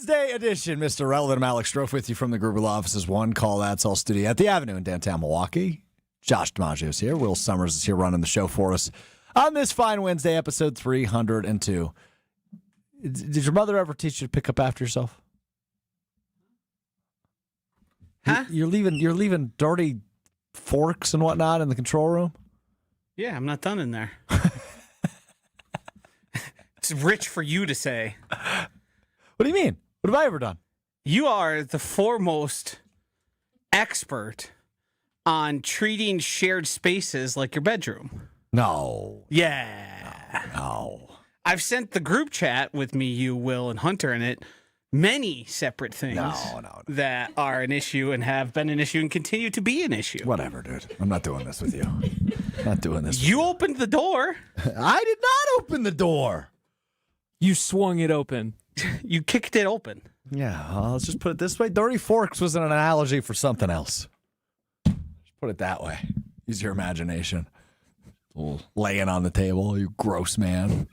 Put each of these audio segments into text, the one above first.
Wednesday edition, Mr. Relevant. I'm Alex Strouf with you from the Gruber Law Office's One Call That's All studio at the Avenue in downtown Milwaukee. Josh DiMaggio is here. Will Sommers is here running the show for us on this fine Wednesday, episode 302. Did your mother ever teach you to pick up after yourself? Huh? You're leaving dirty forks and whatnot in the control room? Yeah, I'm not done in there. It's rich for you to say. What do you mean? What have I ever done? You are the foremost expert on treating shared spaces like your bedroom. No. Yeah. No. I've sent the group chat with me, you, Will, and Hunter in it many separate things No. that are an issue and have been an issue and continue to be an issue. Whatever, dude. I'm not doing this with you. Not doing this. You opened the door. I did not open the door. You swung it open. You kicked it open. Yeah, well, let's just put it this way. Dirty forks was an analogy for something else. Just put it that way. Use your imagination. Laying on the table, you gross man.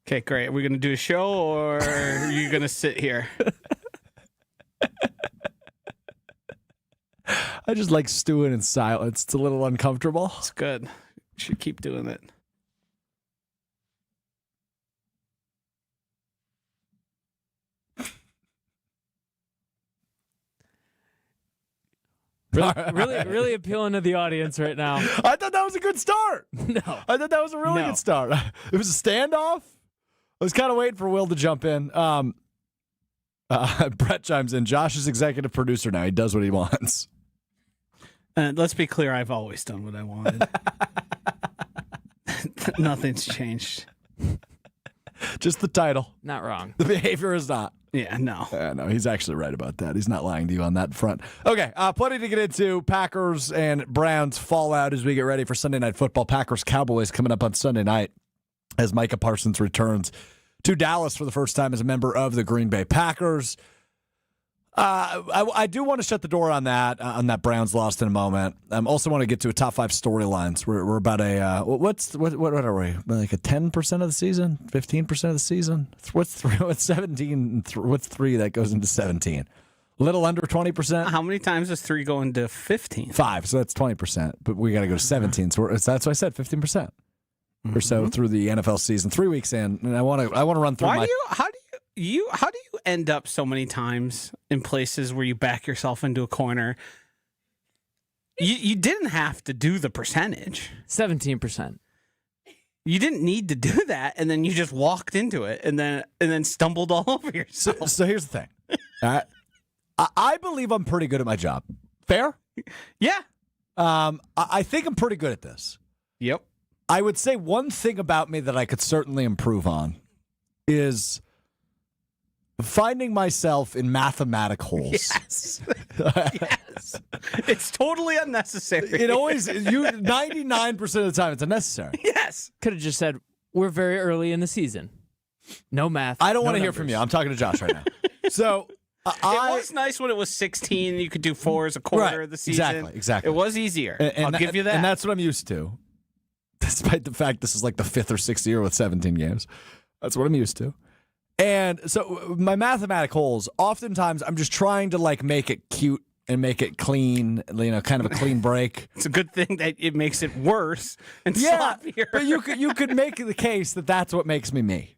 Okay, great. Are we going to do a show or are you going to sit here? I just like stewing in silence. It's a little uncomfortable. It's good. You should keep doing it. Really appealing to the audience right now. I thought that was a good start. No. I thought that was a really good start. It was a standoff. I was kind of waiting for Will to jump in. Brett chimes in. Josh is executive producer now. He does what he wants. Let's be clear. I've always done what I wanted. Nothing's changed. Just the title. Not wrong. The behavior is not. Yeah, no. No, he's actually right about that. He's not lying to you on that front. Okay, plenty to get into. Packers and Browns fallout as we get ready for Sunday Night Football. Packers Cowboys coming up on Sunday night as Micah Parsons returns to Dallas for the first time as a member of the Green Bay Packers. I do want to shut the door on that Browns loss in a moment. I also want to get to a top 5 storylines. We're about what are we, like a 10% of the season, 15% of the season? What's 17? What's 3 that goes into 17? A little under 20%. How many times does 3 go into 15? 5, so that's 20%. But we got to go to 17. So that's why I said 15% or so through the NFL season. 3 weeks in, and I want to run through. How do you end up so many times in places where you back yourself into a corner? You didn't have to do the percentage. 17%. You didn't need to do that, and then you just walked into it, and then stumbled all over yourself. So here's the thing. I believe I'm pretty good at my job. Fair? Yeah. I think I'm pretty good at this. Yep. I would say one thing about me that I could certainly improve on is finding myself in mathematic holes. Yes. Yes. It's totally unnecessary. It always, 99% of the time, it's unnecessary. Yes. Could have just said, we're very early in the season. No math. I don't want to hear from you. I'm talking to Josh right now. So it was nice when it was 16. You could do 4 as a quarter of the season. Exactly. It was easier. I'll give you that. And that's what I'm used to, despite the fact this is like the 5th or 6th year with 17 games. That's what I'm used to. And so my mathematic holes, oftentimes I'm just trying to like make it cute and make it clean, kind of a clean break. It's a good thing that it makes it worse and Yeah, sloppier. but you could make the case that that's what makes me me.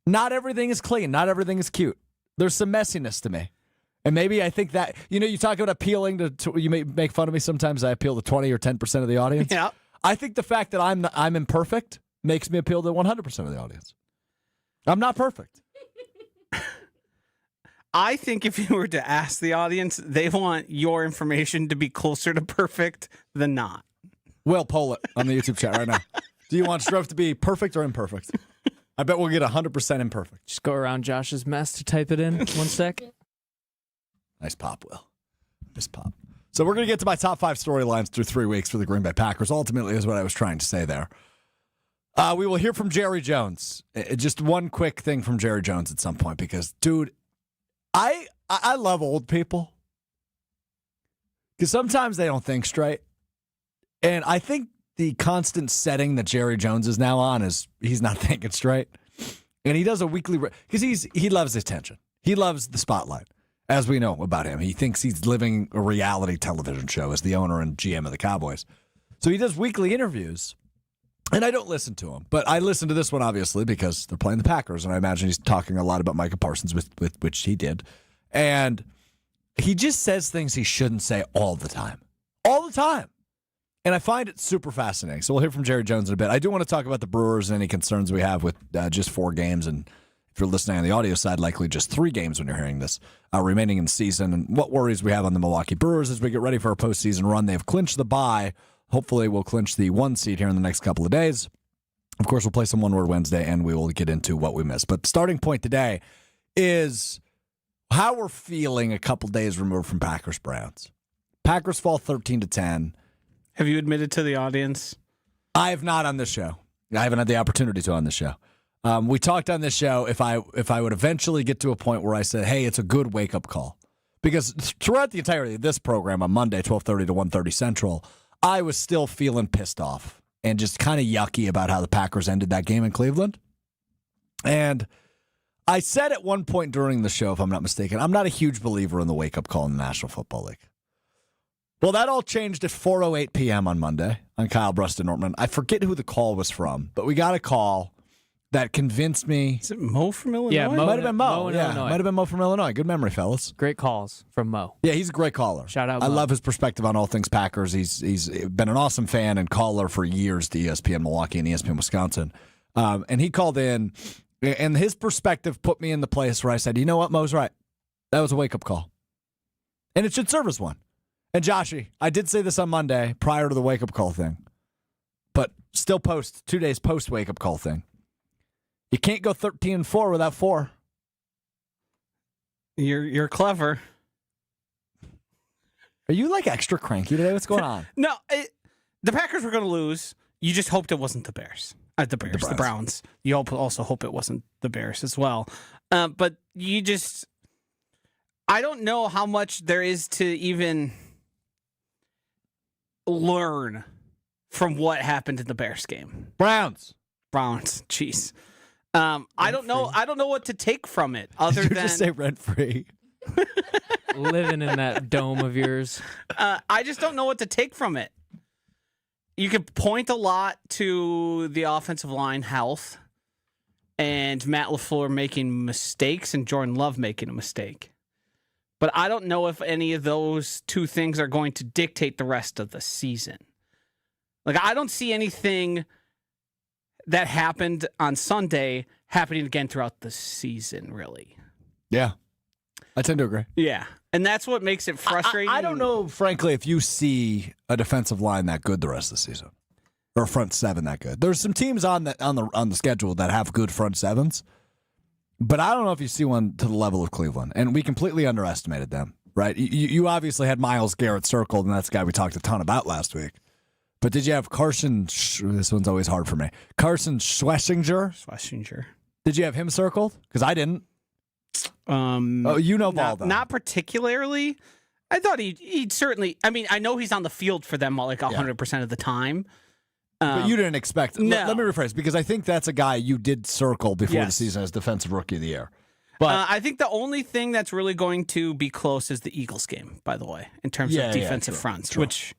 Not everything is clean. Not everything is cute. There's some messiness to me. And maybe I think that, you talk about appealing to you may make fun of me sometimes. I appeal to 20 or 10% of the audience. Yeah. I think the fact that I'm imperfect makes me appeal to 100% of the audience. I'm not perfect. I think if you were to ask the audience, they want your information to be closer to perfect than not. Will, poll it on the YouTube chat right now. Do you want Strouf to be perfect or imperfect? I bet we'll get 100% imperfect. Just go around Josh's mess to type it in. 1 sec. Nice pop, Will. Nice pop. So we're going to get to my top 5 storylines through 3 weeks for the Green Bay Packers. Ultimately is what I was trying to say there. We will hear from Jerry Jones. Just one quick thing from Jerry Jones at some point because, dude, I love old people because sometimes they don't think straight. And I think the constant setting that Jerry Jones is now on is he's not thinking straight. And he does a weekly because he loves attention. He loves the spotlight, as we know about him. He thinks he's living a reality television show as the owner and GM of the Cowboys. So he does weekly interviews, and I don't listen to him, but I listen to this one obviously because they're playing the Packers, and I imagine he's talking a lot about Micah Parsons, with which he did, and he just says things he shouldn't say all the time. And I find it super fascinating. So we'll hear from Jerry Jones in a bit. I do want to talk about the Brewers and any concerns we have with just 4 games. And if you're listening on the audio side, likely just 3 games when you're hearing this remaining in the season. And what worries we have on the Milwaukee Brewers as we get ready for our postseason run. They've clinched the bye. Hopefully we'll clinch the 1 seed here in the next couple of days. Of course, we'll play some One Word Wednesday, and we will get into what we missed. But the starting point today is how we're feeling a couple days removed from Packers-Browns. Packers fall 13-10. Have you admitted to the audience? I have not on this show. I haven't had the opportunity to on this show. We talked on this show if I would eventually get to a point where I said, hey, it's a good wake-up call. Because throughout the entirety of this program on Monday, 12:30 to 1:30 Central, I was still feeling pissed off and just kind of yucky about how the Packers ended that game in Cleveland. And I said at one point during the show, if I'm not mistaken, I'm not a huge believer in the wake-up call in the National Football League. Well, that all changed at 4:08 p.m. on Monday on Kyle Bruston Nortman. I forget who the call was from, but we got a call that convinced me. Is it Mo from Illinois? Yeah, Might have been Mo. in Yeah, Illinois. might have been Mo from Illinois. Good memory, fellas. Great calls from Mo. Yeah, he's a great caller. Shout out I Mo. love his perspective on all things Packers. He's been an awesome fan and caller for years to ESPN Milwaukee and ESPN Wisconsin. And he called in, and his perspective put me in the place where I said, you know what, Mo's right. That was a wake-up call. And it should serve as one. And Joshy, I did say this on Monday prior to the wake-up call thing, but still 2 days post wake-up call thing. You can't go 13-4 without 4. You're clever. Are you like extra cranky today? What's going on? No, the Packers were going to lose. You just hoped it wasn't the Bears. The Browns. You also hope it wasn't the Bears as well. But you just, I don't know how much there is to even learn from what happened in the Bears game. Browns, jeez. I don't know. I don't know what to take from it other Did you than just say rent-free. Living in that dome of yours. I just don't know what to take from it. You could point a lot to the offensive line health and Matt LaFleur making mistakes and Jordan Love making a mistake. But I don't know if any of those 2 things are going to dictate the rest of the season. Like, I don't see anything that happened on Sunday happening again throughout the season, really. Yeah, I tend to agree. Yeah, and that's what makes it frustrating. I don't know, frankly, if you see a defensive line that good the rest of the season, or a front 7 that good. There's some teams on the schedule that have good front 7s, but I don't know if you see one to the level of Cleveland, and we completely underestimated them. Right? You obviously had Myles Garrett circled, and that's a guy we talked a ton about last week. But did you have Carson? This one's always hard for me. Carson Schlesinger. Did you have him circled? Because I didn't. You know ball though. Not particularly. I thought he'd certainly. I mean, I know he's on the field for them like 100% of the time. But you didn't expect. No. Let me rephrase, because I think that's a guy you did circle before the season as Defensive Rookie of the Year. But I think the only thing that's really going to be close is the Eagles game. By the way, in terms of defensive fronts, which.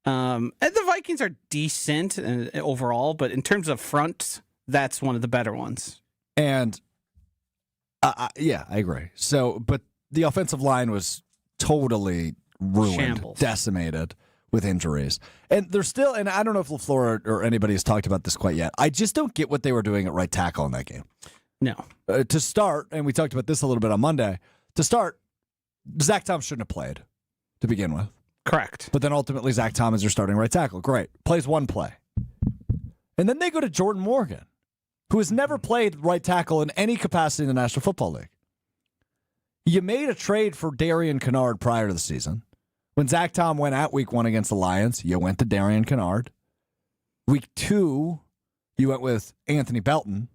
And the Vikings are decent overall, but in terms of fronts, that's one of the better ones. And I agree. So, but the offensive line was totally ruined, Shambles. Decimated with injuries. And they're still, and I don't know if LaFleur or anybody has talked about this quite yet. I just don't get what they were doing at right tackle in that game. No. To start, and we talked about this a little bit on Monday, to start, Zach Tom shouldn't have played to begin with. Correct. But then ultimately Zach Tom is your starting right tackle. Great. Plays one play. And then they go to Jordan Morgan, who has never played right tackle in any capacity in the National Football League. You made a trade for Darian Kennard prior to the season. When Zach Tom went out week 1 against the Lions, you went to Darian Kennard. Week 2, you went with Anthony Belton.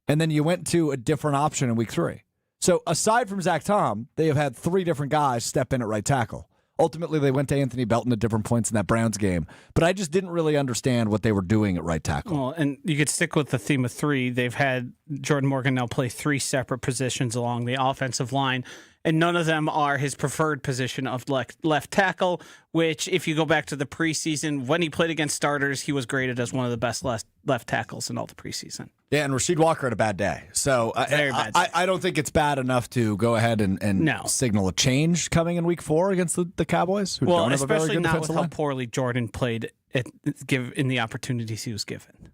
And then you went to a different option in week 3. So aside from Zach Tom, they have had 3 different guys step in at right tackle. Ultimately, they went to Anthony Belton at different points in that Browns game. But I just didn't really understand what they were doing at right tackle. Well, and you could stick with the theme of three. They've had Jordan Morgan now play three separate positions along the offensive line, and none of them are his preferred position of left tackle, which, if you go back to the preseason, when he played against starters, he was graded as one of the best left tackles in all the preseason. Yeah, and Rasheed Walker had a bad day. So I don't think it's bad enough to go ahead and signal a change coming in week 4 against the Cowboys, who don't have a very especially good not defensive with line. how poorly Jordan played in the opportunities he was given.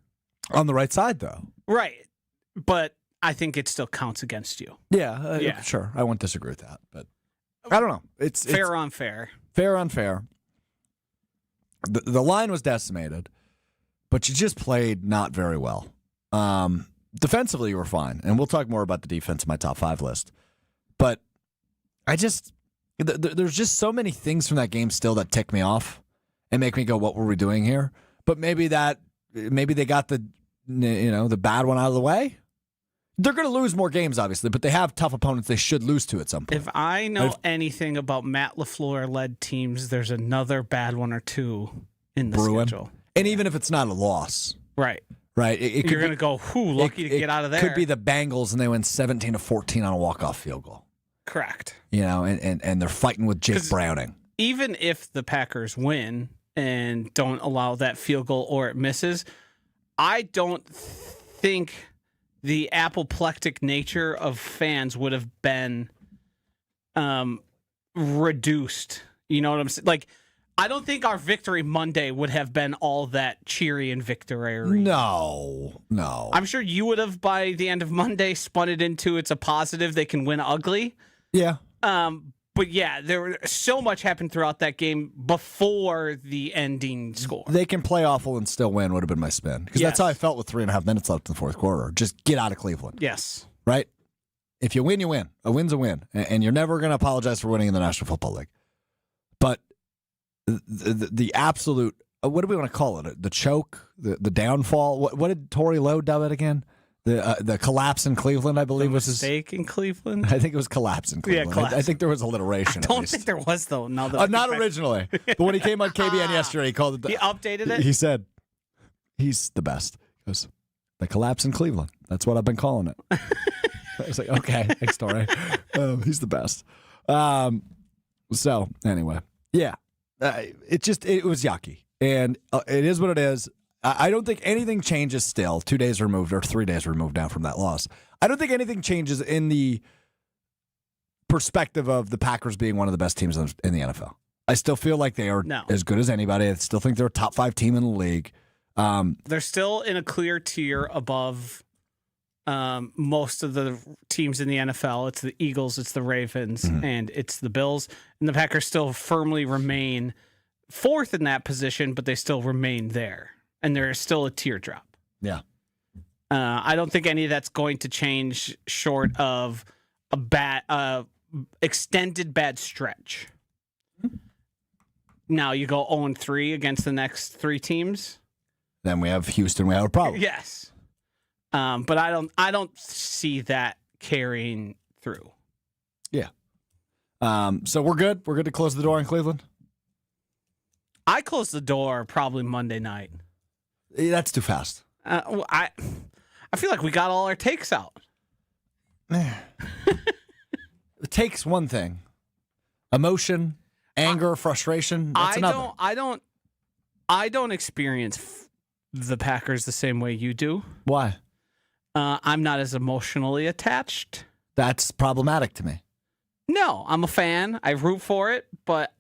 On the right side, though. Right. But I think it still counts against you. Yeah, sure. I won't disagree with that. But I don't know. It's fair, unfair. Fair, unfair. The line was decimated, but you just played not very well. Defensively, you were fine. And we'll talk more about the defense in my top 5 list. But there's just so many things from that game still that tick me off and make me go, what were we doing here? But maybe they got the bad one out of the way. They're going to lose more games, obviously, but they have tough opponents they should lose to at some point. If I know anything about Matt LaFleur-led teams, there's another bad one or two in the schedule. And even if it's not a loss. Right. Right. You're going to go, lucky to get out of there. It could be the Bengals, and they win 17-14 on a walk-off field goal. Correct. And they're fighting with Jake Browning. Even if the Packers win and don't allow that field goal or it misses, I don't think the apoplectic nature of fans would have been reduced. You know what I'm saying? Like, I don't think our victory Monday would have been all that cheery and victory. No. I'm sure you would have, by the end of Monday, spun it into it's a positive. They can win ugly. Yeah. But yeah, so much happened throughout that game before the ending score. They can play awful and still win would have been my spin. Because that's how I felt with 3.5 minutes left in the fourth quarter. Just get out of Cleveland. Yes. Right? If you win, you win. A win's a win. And you're never going to apologize for winning in the National Football League. But the absolute, what do we want to call it? The choke? The downfall? What did Torey Lowe dub it again? The collapse in Cleveland, I believe, was his mistake in Cleveland. I think it was collapse in Cleveland. Yeah, collapse. I think there was alliteration. I don't think there was though. Now that not originally, but when he came on KBN yesterday, he called it. He updated it. He said he's the best. He goes, the collapse in Cleveland. That's what I've been calling it. I was like, okay, thanks, Torey. He's the best. So anyway, yeah, it was yucky, and it is what it is. I don't think anything changes still 2 days removed or 3 days removed now from that loss. I don't think anything changes in the perspective of the Packers being one of the best teams in the NFL. I still feel like they are as good as anybody. I still think they're a top 5 team in the league. They're still in a clear tier above most of the teams in the NFL. It's the Eagles, it's the Ravens, and it's the Bills. And the Packers still firmly remain 4th in that position, but they still remain there. And there is still a teardrop. Yeah. I don't think any of that's going to change short of a bad, extended bad stretch. Now you go 0-3 against the next 3 teams. Then we have Houston. We have a problem. Yes. But I don't see that carrying through. Yeah. So we're good. We're good to close the door in Cleveland. I closed the door probably Monday night. That's too fast. I feel like we got all our takes out. It takes one thing: emotion, anger, frustration. That's another. I don't experience the Packers the same way you do. Why? I'm not as emotionally attached. That's problematic to me. No, I'm a fan. I root for it, but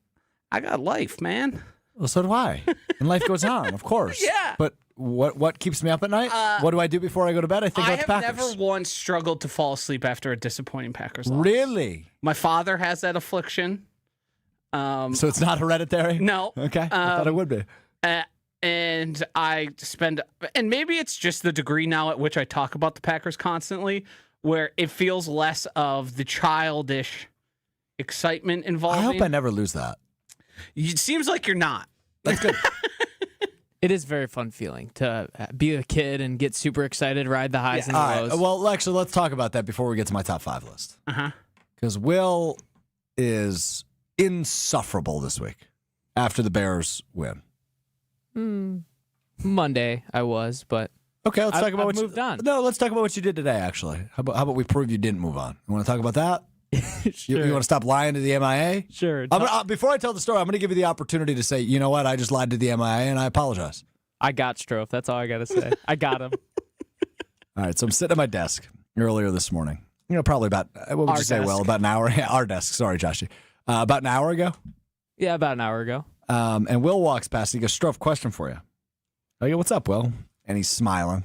I got life, man. Well, so do I. And life goes on, of course. Yeah. But what keeps me up at night? What do I do before I go to bed? I think about the Packers. I have never once struggled to fall asleep after a disappointing Packers loss. Really? My father has that affliction. So it's not hereditary? No. Okay. I thought it would be. And and maybe it's just the degree now at which I talk about the Packers constantly, where it feels less of the childish excitement involved. I hope I never lose that. It seems like you're not. That's good. It is a very fun feeling to be a kid and get super excited, ride the highs and the All lows. right. Well, actually, let's talk about that before we get to my top 5 list. Uh-huh. Because Will is insufferable this week after the Bears win? Monday I was, but Okay, let's talk about what I've moved on. No, let's talk about what you did today, actually. How about we prove you didn't move on? You want to talk about that? Sure. You want to stop lying to the MIA? Sure. Before I tell the story, I'm going to give you the opportunity to say, you know what, I just lied to the MIA and I apologize. I got Strouf. That's all I got to say. I got him. All right, so I'm sitting at my desk earlier this morning. Probably about, what would Our you say, desk. Will? About an hour? Yeah, our desk. Sorry, Joshy. About an hour ago. Yeah, about an hour ago. And Will walks past. He goes, Strouf, question for you. I go, what's up, Will? And he's smiling.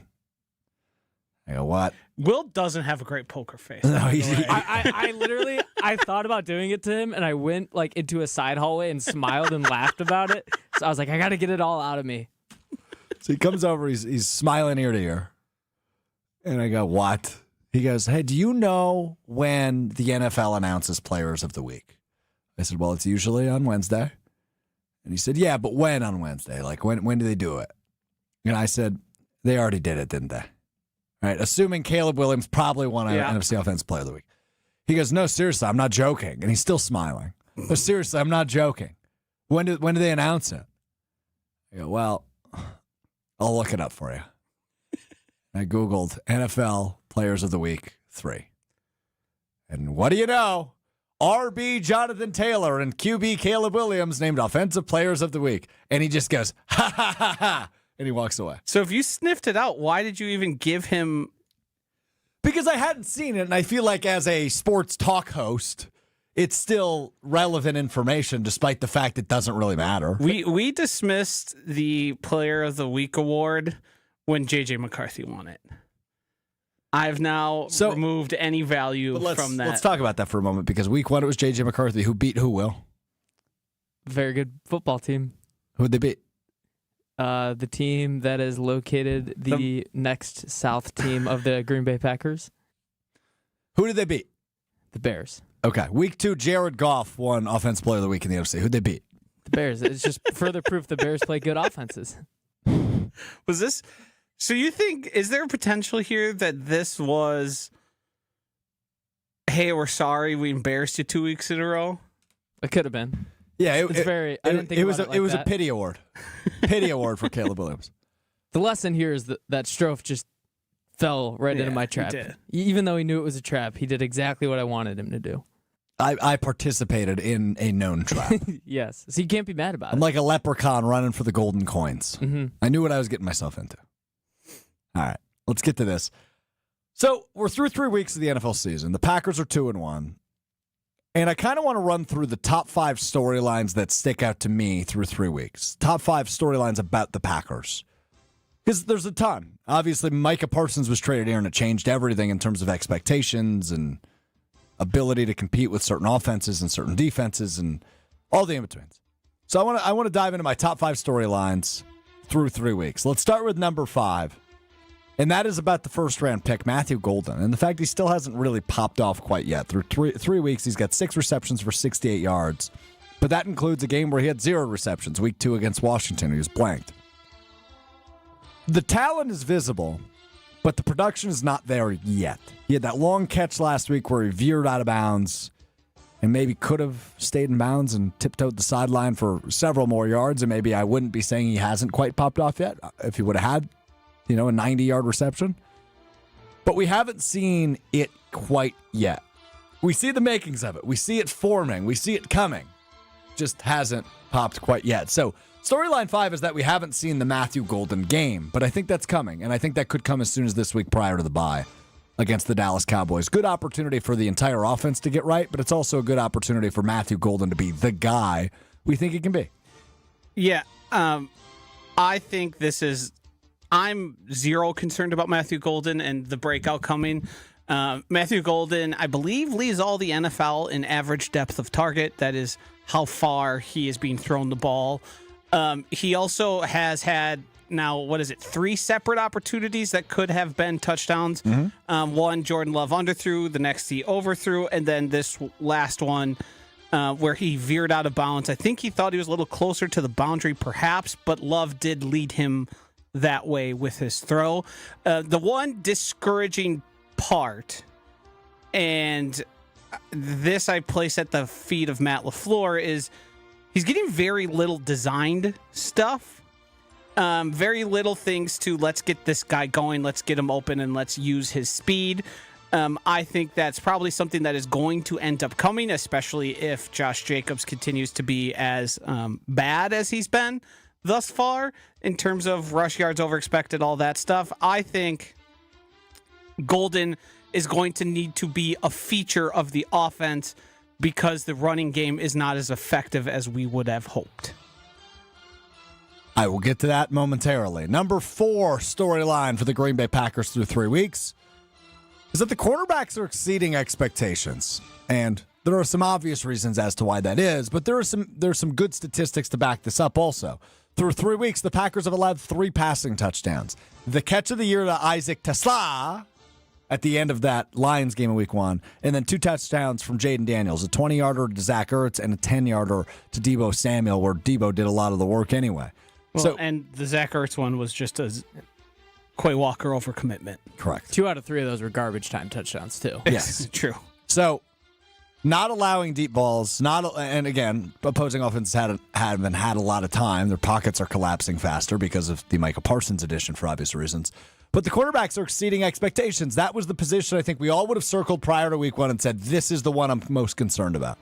I go, what? Will doesn't have a great poker face. No, by the he's- way. I literally thought about doing it to him, and I went like into a side hallway and smiled and laughed about it. So I was like, I got to get it all out of me. So he comes over. He's smiling ear to ear. And I go, what? He goes, hey, do you know when the NFL announces players of the week? I said, well, it's usually on Wednesday. And he said, yeah, but when on Wednesday? Like, when do they do it? And I said, they already did it, didn't they? All right, assuming Caleb Williams probably won NFC Offensive Player of the Week. He goes, no, seriously, I'm not joking. And he's still smiling. No, seriously, I'm not joking. When do they announce it? I go, well, I'll look it up for you. I Googled NFL Players of the Week 3. And what do you know? RB Jonathan Taylor and QB Caleb Williams named Offensive Players of the Week. And he just goes, ha, ha, ha, ha. And he walks away. So if you sniffed it out, why did you even give him? Because I hadn't seen it, and I feel like as a sports talk host, it's still relevant information, despite the fact it doesn't really matter. We dismissed the Player of the Week award when J.J. McCarthy won it. I've now removed any value from that. Let's talk about that for a moment, because week 1 it was J.J. McCarthy. Who beat who, Will? Very good football team. Who'd they beat? The team that is located the next south team of the Green Bay Packers. Who did they beat? The Bears. Okay. Week 2, Jared Goff won Offensive Player of the Week in the NFC. Who'd they beat? The Bears. It's just further proof the Bears play good offenses. Was this? So you think, is there a potential here that this was, hey, we're sorry we embarrassed you 2 weeks in a row? It could have been. Yeah, I didn't think it was about it was like a pity award. Pity award for Caleb Williams. The lesson here is that Strouf just fell right into my he trap. did. Even though he knew it was a trap, he did exactly what I wanted him to do. I participated in a known trap. Yes. So you can't be mad about I'm it. like a leprechaun running for the golden coins. Mhm. I knew what I was getting myself into. All right, let's get to this. So we're through 3 weeks of the NFL season. The Packers are 2-1. And I kind of want to run through the top 5 storylines that stick out to me through 3 weeks. Top 5 storylines about the Packers. Because there's a ton. Obviously, Micah Parsons was traded here, and it changed everything in terms of expectations and ability to compete with certain offenses and certain defenses and all the in-betweens. So I want to dive into my top 5 storylines through 3 weeks. Let's start with number 5. And that is about the first-round pick, Matthew Golden. And the fact he still hasn't really popped off quite yet. Through three weeks, he's got 6 receptions for 68 yards. But that includes a game where he had 0 receptions, week 2 against Washington. He was blanked. The talent is visible, but the production is not there yet. He had that long catch last week where he veered out of bounds and maybe could have stayed in bounds and tiptoed the sideline for several more yards. And maybe I wouldn't be saying he hasn't quite popped off yet if he would have had a 90-yard reception. But we haven't seen it quite yet. We see the makings of it. We see it forming. We see it coming. Just hasn't popped quite yet. So storyline 5 is that we haven't seen the Matthew Golden game, but I think that's coming, and I think that could come as soon as this week prior to the bye against the Dallas Cowboys. Good opportunity for the entire offense to get right, but it's also a good opportunity for Matthew Golden to be the guy we think he can be. Yeah, I think this is. I'm zero concerned about Matthew Golden and the breakout coming. Matthew Golden, I believe, leads all the NFL in average depth of target. That is how far he is being thrown the ball. He also has had now, 3 separate opportunities that could have been touchdowns. Mm-hmm. One, Jordan Love underthrew, the next he overthrew, and then this last one where he veered out of bounds. I think he thought he was a little closer to the boundary, perhaps, but Love did lead him that way with his throw. The one discouraging part, and this I place at the feet of Matt LaFleur, is he's getting very little designed stuff. Very little things to let's get this guy going, let's get him open, and let's use his speed. I think that's probably something that is going to end up coming, especially if Josh Jacobs continues to be as bad as he's been thus far in terms of rush yards over expected, all that stuff. I think Golden is going to need to be a feature of the offense because the running game is not as effective as we would have hoped. I will get to that momentarily. Number 4 storyline for the Green Bay Packers through 3 weeks is that the quarterbacks are exceeding expectations. And there are some obvious reasons as to why that is, but there's some good statistics to back this up also. Through 3 weeks, the Packers have allowed 3 passing touchdowns. The catch of the year to Isaac Tesla at the end of that Lions game in week 1, and then 2 touchdowns from Jaden Daniels, a 20-yarder to Zach Ertz and a 10-yarder to Deebo Samuel, where Deebo did a lot of the work anyway. Well, and the Zach Ertz one was just a Quay Walker overcommitment. Correct. 2 out of 3 of those were garbage time touchdowns, too. Yes. True. So, not allowing deep balls, and again, opposing offenses haven't had a lot of time. Their pockets are collapsing faster because of the Micah Parsons addition for obvious reasons. But the quarterbacks are exceeding expectations. That was the position I think we all would have circled prior to week 1 and said, this is the one I'm most concerned about.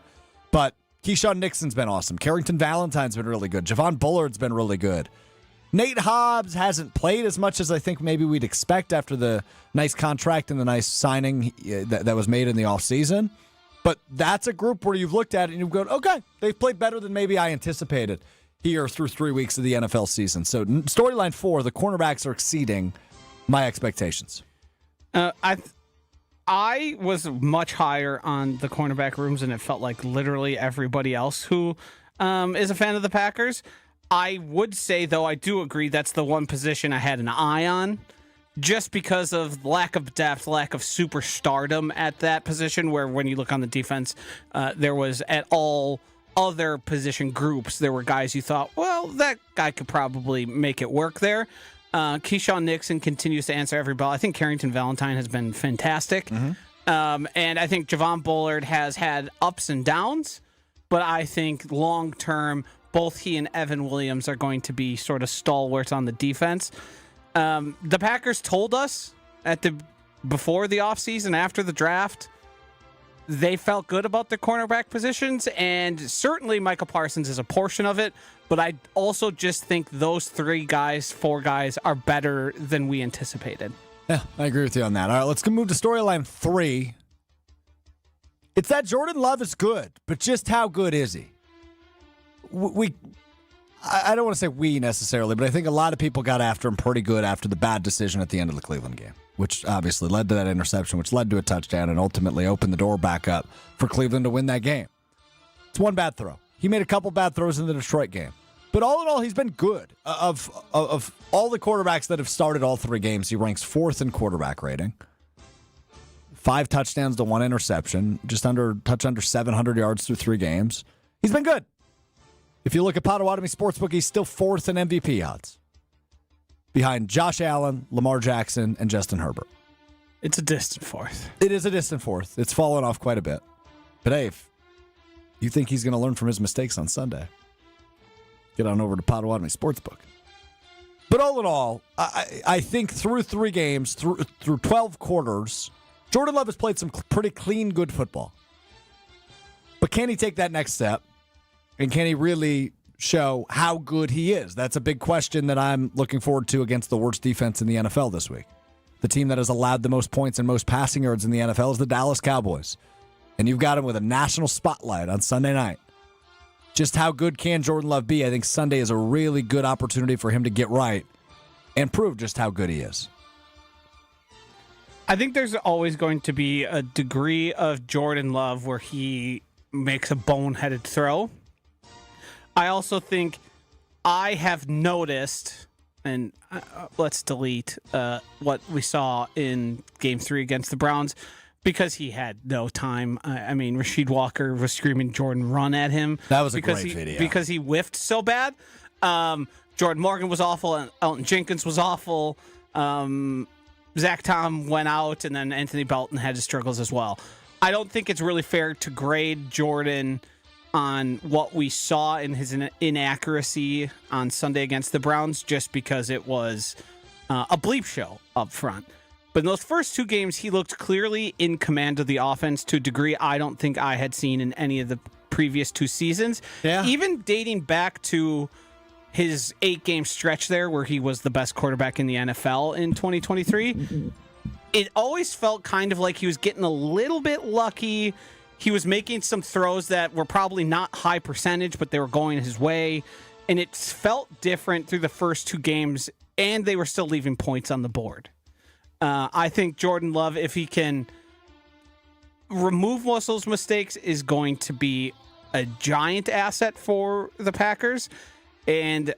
But Keyshawn Nixon's been awesome. Carrington Valentine's been really good. Javon Bullard's been really good. Nate Hobbs hasn't played as much as I think maybe we'd expect after the nice contract and the nice signing that was made in the offseason. But that's a group where you've looked at it and you've gone, okay, they've played better than maybe I anticipated here through 3 weeks of the NFL season. So storyline 4, the cornerbacks are exceeding my expectations. I was much higher on the cornerback rooms, and it felt like literally everybody else who is a fan of the Packers. I would say, though, I do agree that's the one position I had an eye on, just because of lack of depth, lack of superstardom at that position, where when you look on the defense, there was at all other position groups, there were guys you thought, well, that guy could probably make it work there. Keyshawn Nixon continues to answer every ball. I think Carrington Valentine has been fantastic. Mm-hmm. And I think Javon Bullard has had ups and downs, but I think long-term, both he and Evan Williams are going to be sort of stalwarts on the defense. The Packers told us before the offseason, after the draft, they felt good about their cornerback positions, and certainly Micah Parsons is a portion of it, but I also just think those 4 guys are better than we anticipated. Yeah, I agree with you on that. All right, let's move to storyline 3. It's that Jordan Love is good, but just how good is he? I don't want to say we necessarily, but I think a lot of people got after him pretty good after the bad decision at the end of the Cleveland game, which obviously led to that interception, which led to a touchdown and ultimately opened the door back up for Cleveland to win that game. It's one bad throw. He made a couple bad throws in the Detroit game. But all in all, he's been good. Of all the quarterbacks that have started all 3 games, he ranks 4th in quarterback rating. 5 touchdowns to 1 interception, just under 700 yards through 3 games. He's been good. If you look at Potawatomi Sportsbook, he's still 4th in MVP odds, behind Josh Allen, Lamar Jackson, and Justin Herbert. It's a distant 4th. It is a distant 4th. It's fallen off quite a bit. But hey, if you think he's going to learn from his mistakes on Sunday, get on over to Potawatomi Sportsbook. But all in all, I think through 3 games, through 12 quarters, Jordan Love has played some pretty clean, good football. But can he take that next step? And can he really show how good he is? That's a big question that I'm looking forward to against the worst defense in the NFL this week. The team that has allowed the most points and most passing yards in the NFL is the Dallas Cowboys. And you've got him with a national spotlight on Sunday night. Just how good can Jordan Love be? I think Sunday is a really good opportunity for him to get right and prove just how good he is. I think there's always going to be a degree of Jordan Love where he makes a boneheaded throw. I also think I have noticed, and let's delete what we saw in Game 3 against the Browns, because he had no time. I mean, Rasheed Walker was screaming Jordan run at him. That was a great video. Because he whiffed so bad. Jordan Morgan was awful, and Elton Jenkins was awful. Zach Tom went out, and then Anthony Belton had his struggles as well. I don't think it's really fair to grade Jordan on what we saw in his inaccuracy on Sunday against the Browns just because it was a bleep show up front. But in those first 2 games, he looked clearly in command of the offense to a degree I don't think I had seen in any of the previous 2 seasons. Yeah. Even dating back to his 8-game stretch there where he was the best quarterback in the NFL in 2023, it always felt kind of like he was getting a little bit lucky. He was making some throws that were probably not high percentage, but they were going his way. And it felt different through the first 2 games, and they were still leaving points on the board. I think Jordan Love, if he can remove most of those mistakes, is going to be a giant asset for the Packers. And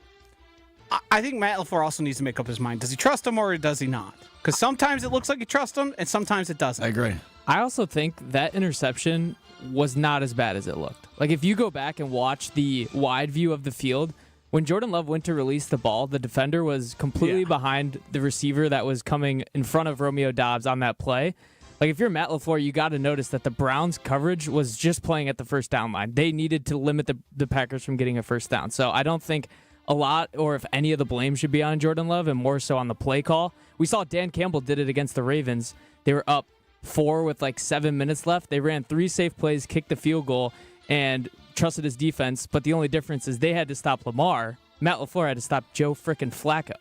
I think Matt LaFleur also needs to make up his mind. Does he trust him or does he not? Because sometimes it looks like he trusts him, and sometimes it doesn't. I agree. I also think that interception was not as bad as it looked. Like, if you go back and watch the wide view of the field, when Jordan Love went to release the ball, the defender was completely behind the receiver that was coming in front of Romeo Doubs on that play. Like, if you're Matt LaFleur, you got to notice that the Browns' coverage was just playing at the first down line. They needed to limit the Packers from getting a first down. So I don't think a lot, or if any of the blame should be on Jordan Love, and more so on the play call. We saw Dan Campbell did it against the Ravens. They were up 4 with like 7 minutes left. They ran 3 safe plays, kicked the field goal, and trusted his defense. But the only difference is they had to stop Lamar. Matt LaFleur had to stop Joe frickin' Flacco.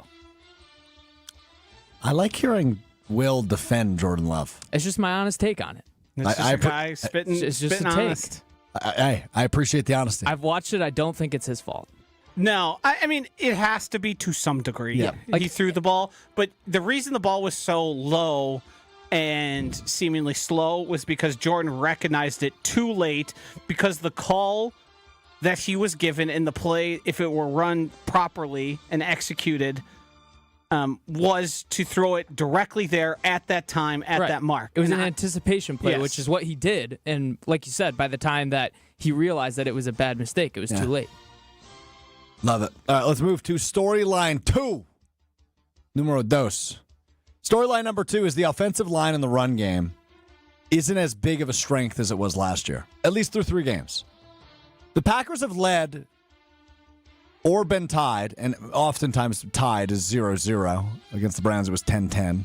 I like hearing Will defend Jordan Love. It's just my honest take on it. It's just a guy spitting, it's just spitting a take. honest. I appreciate the honesty. I've watched it. I don't think it's his fault. No, I mean, it has to be to some degree. Yeah. He threw the ball, but the reason the ball was so low and seemingly slow was because Jordan recognized it too late, because the call that he was given in the play, if it were run properly and executed, was to throw it directly there at that time, at that mark. It was an anticipation play, Yes. which is what he did. And like you said, by the time that he realized that it was a bad mistake, it was too late. Love it. All right, let's move to storyline 2. Numero dos. Storyline number 2 is the offensive line in the run game isn't as big of a strength as it was last year, at least through 3 games. The Packers have led or been tied, and oftentimes tied is 0-0. Against the Browns, it was 10-10.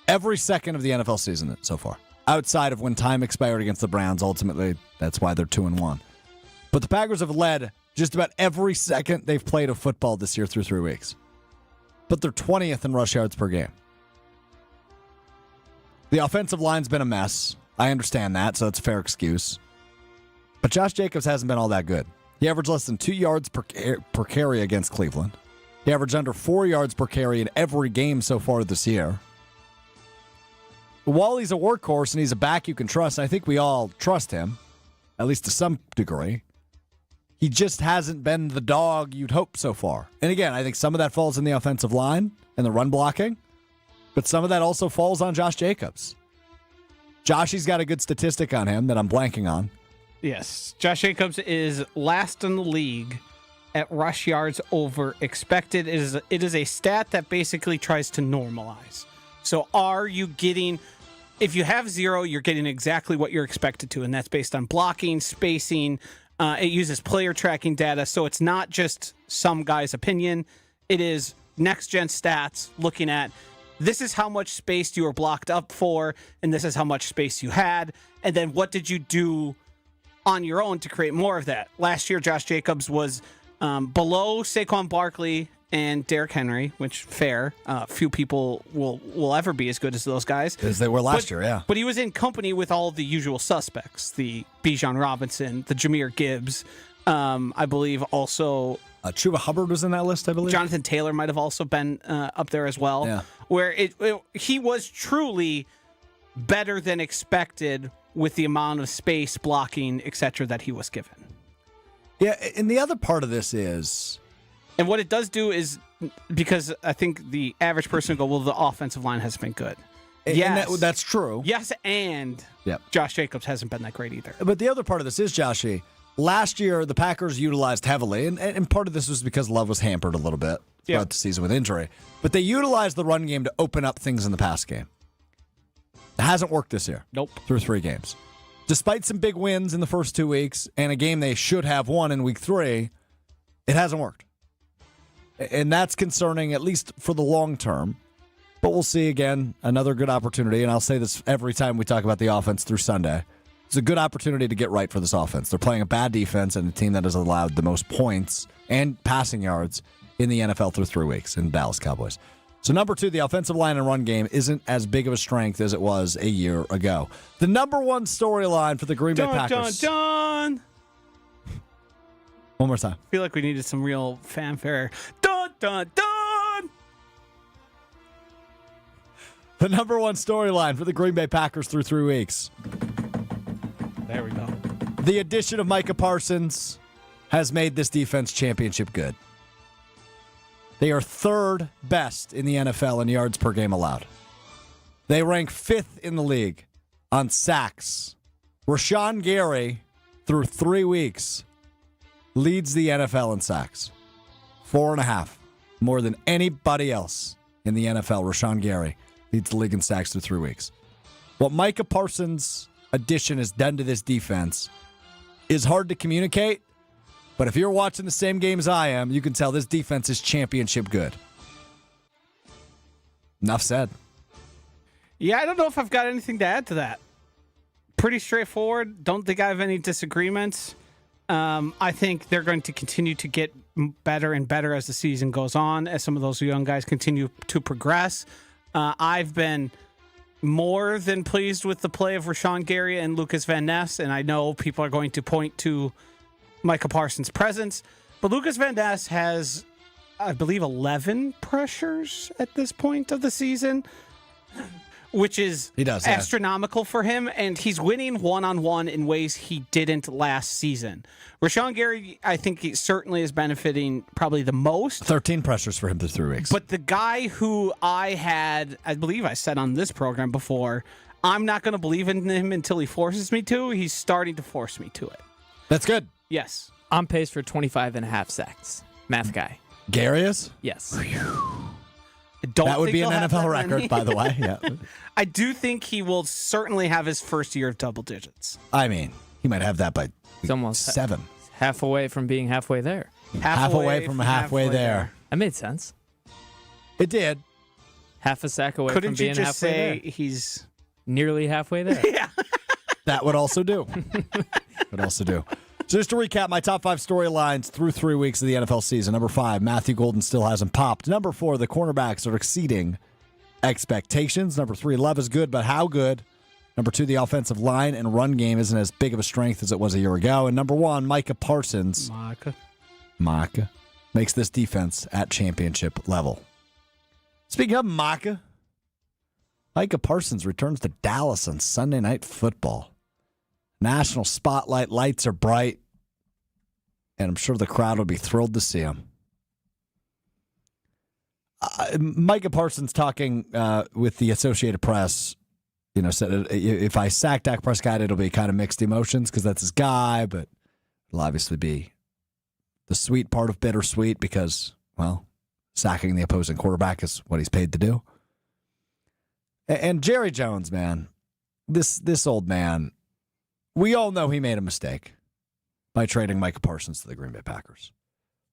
Every second of the NFL season so far, outside of when time expired against the Browns. Ultimately, that's why they're 2-1. But the Packers have led just about every second they've played of football this year through 3 weeks. But they're 20th in rush yards per game. The offensive line's been a mess. I understand that, so it's a fair excuse. But Josh Jacobs hasn't been all that good. He averaged less than 2 yards per carry against Cleveland. He averaged under 4 yards per carry in every game so far this year. While he's a workhorse and he's a back you can trust, and I think we all trust him, at least to some degree, he just hasn't been the dog you'd hope so far. And again, I think some of that falls in the offensive line and the run blocking, but some of that also falls on Josh Jacobs. Joshy's got a good statistic on him that I'm blanking on. Yes. Josh Jacobs is last in the league at rush yards over expected. It is a stat that basically tries to normalize. So are you getting, if you have 0, you're getting exactly what you're expected to, and that's based on blocking, spacing. It uses player tracking data, so it's not just some guy's opinion. It is next-gen stats looking at this is how much space you were blocked up for, and this is how much space you had, and then what did you do on your own to create more of that. Last year, Josh Jacobs was below Saquon Barkley and Derrick Henry, which fair. Few people will ever be as good as those guys. As they were last year, yeah. But he was in company with all the usual suspects, the Bijan Robinson, the Jahmyr Gibbs, I believe also... Chuba Hubbard was in that list, I believe. Jonathan Taylor might have also been up there as well. Yeah. Where he was truly better than expected with the amount of space, blocking, etc. that he was given. Yeah, and the other part of this is... And what it does do is, because I think the average person will go, well, the offensive line hasn't been good. Yes. That's true. Yes, and Josh Jacobs hasn't been that great either. But the other part of this is, Joshy, last year the Packers utilized heavily, and part of this was because Love was hampered a little bit throughout the season with injury, but they utilized the run game to open up things in the pass game. It hasn't worked this year. Nope. Through 3 games. Despite some big wins in the first 2 weeks and a game they should have won in week 3, it hasn't worked. And that's concerning, at least for the long term. But we'll see again, another good opportunity. And I'll say this every time we talk about the offense through Sunday. It's a good opportunity to get right for this offense. They're playing a bad defense and a team that has allowed the most points and passing yards in the NFL through 3 weeks in Dallas Cowboys. So number 2, the offensive line and run game isn't as big of a strength as it was a year ago. The number 1 storyline for the Green Bay Packers. Dun. One more time. I feel like we needed some real fanfare. Dun, dun, dun. The number 1 storyline for the Green Bay Packers through 3 weeks. There we go. The addition of Micah Parsons has made this defense championship good. They are 3rd best in the NFL in yards per game allowed. They rank 5th in the league on sacks. Rashawn Gary, through 3 weeks, leads the NFL in sacks. 4.5. More than anybody else in the NFL. Rashawn Gary leads the league in sacks through 3 weeks. What Micah Parsons' addition has done to this defense is hard to communicate, but if you're watching the same game as I am, you can tell this defense is championship good. Enough said. Yeah, I don't know if I've got anything to add to that. Pretty straightforward. Don't think I have any disagreements. I think they're going to continue to get better and better as the season goes on, as some of those young guys continue to progress. I've been more than pleased with the play of Rashawn Gary and Lucas Van Ness, and I know people are going to point to Micah Parsons' presence, but Lucas Van Ness has, I believe, 11 pressures at this point of the season, which is astronomical for him, and he's winning one-on-one in ways he didn't last season. Rashawn Gary, I think he certainly is benefiting probably the most. 13 pressures for him through 3 weeks. But the guy who I believe I said on this program before, I'm not going to believe in him until he forces me to. He's starting to force me to it. That's good. Yes. On pace for 25.5 sacks. Math guy. Gary is? Yes. That would be an NFL record, by the way. Yeah. I do think he will certainly have his first year of double digits. I mean, he might have that by It's almost 7. half away from being halfway there. Half away from halfway there. That made sense. It did. Half a sack away Couldn't from being you just halfway say there. he's Nearly halfway there. yeah? That would also do. So just to recap, my top 5 storylines through 3 weeks of the NFL season. Number 5, Matthew Golden still hasn't popped. Number 4, the cornerbacks are exceeding expectations. Number 3, Love is good, but how good? Number 2, the offensive line and run game isn't as big of a strength as it was a year ago. And number 1, Micah Parsons. Micah makes this defense at championship level. Speaking of Micah Parsons returns to Dallas on Sunday Night Football. National spotlight, lights are bright, and I'm sure the crowd will be thrilled to see him. Micah Parsons talking with the Associated Press, said if I sack Dak Prescott, it'll be kind of mixed emotions because that's his guy, but it'll obviously be the sweet part of bittersweet because, well, sacking the opposing quarterback is what he's paid to do. And Jerry Jones, man, this old man, we all know he made a mistake by trading Micah Parsons to the Green Bay Packers.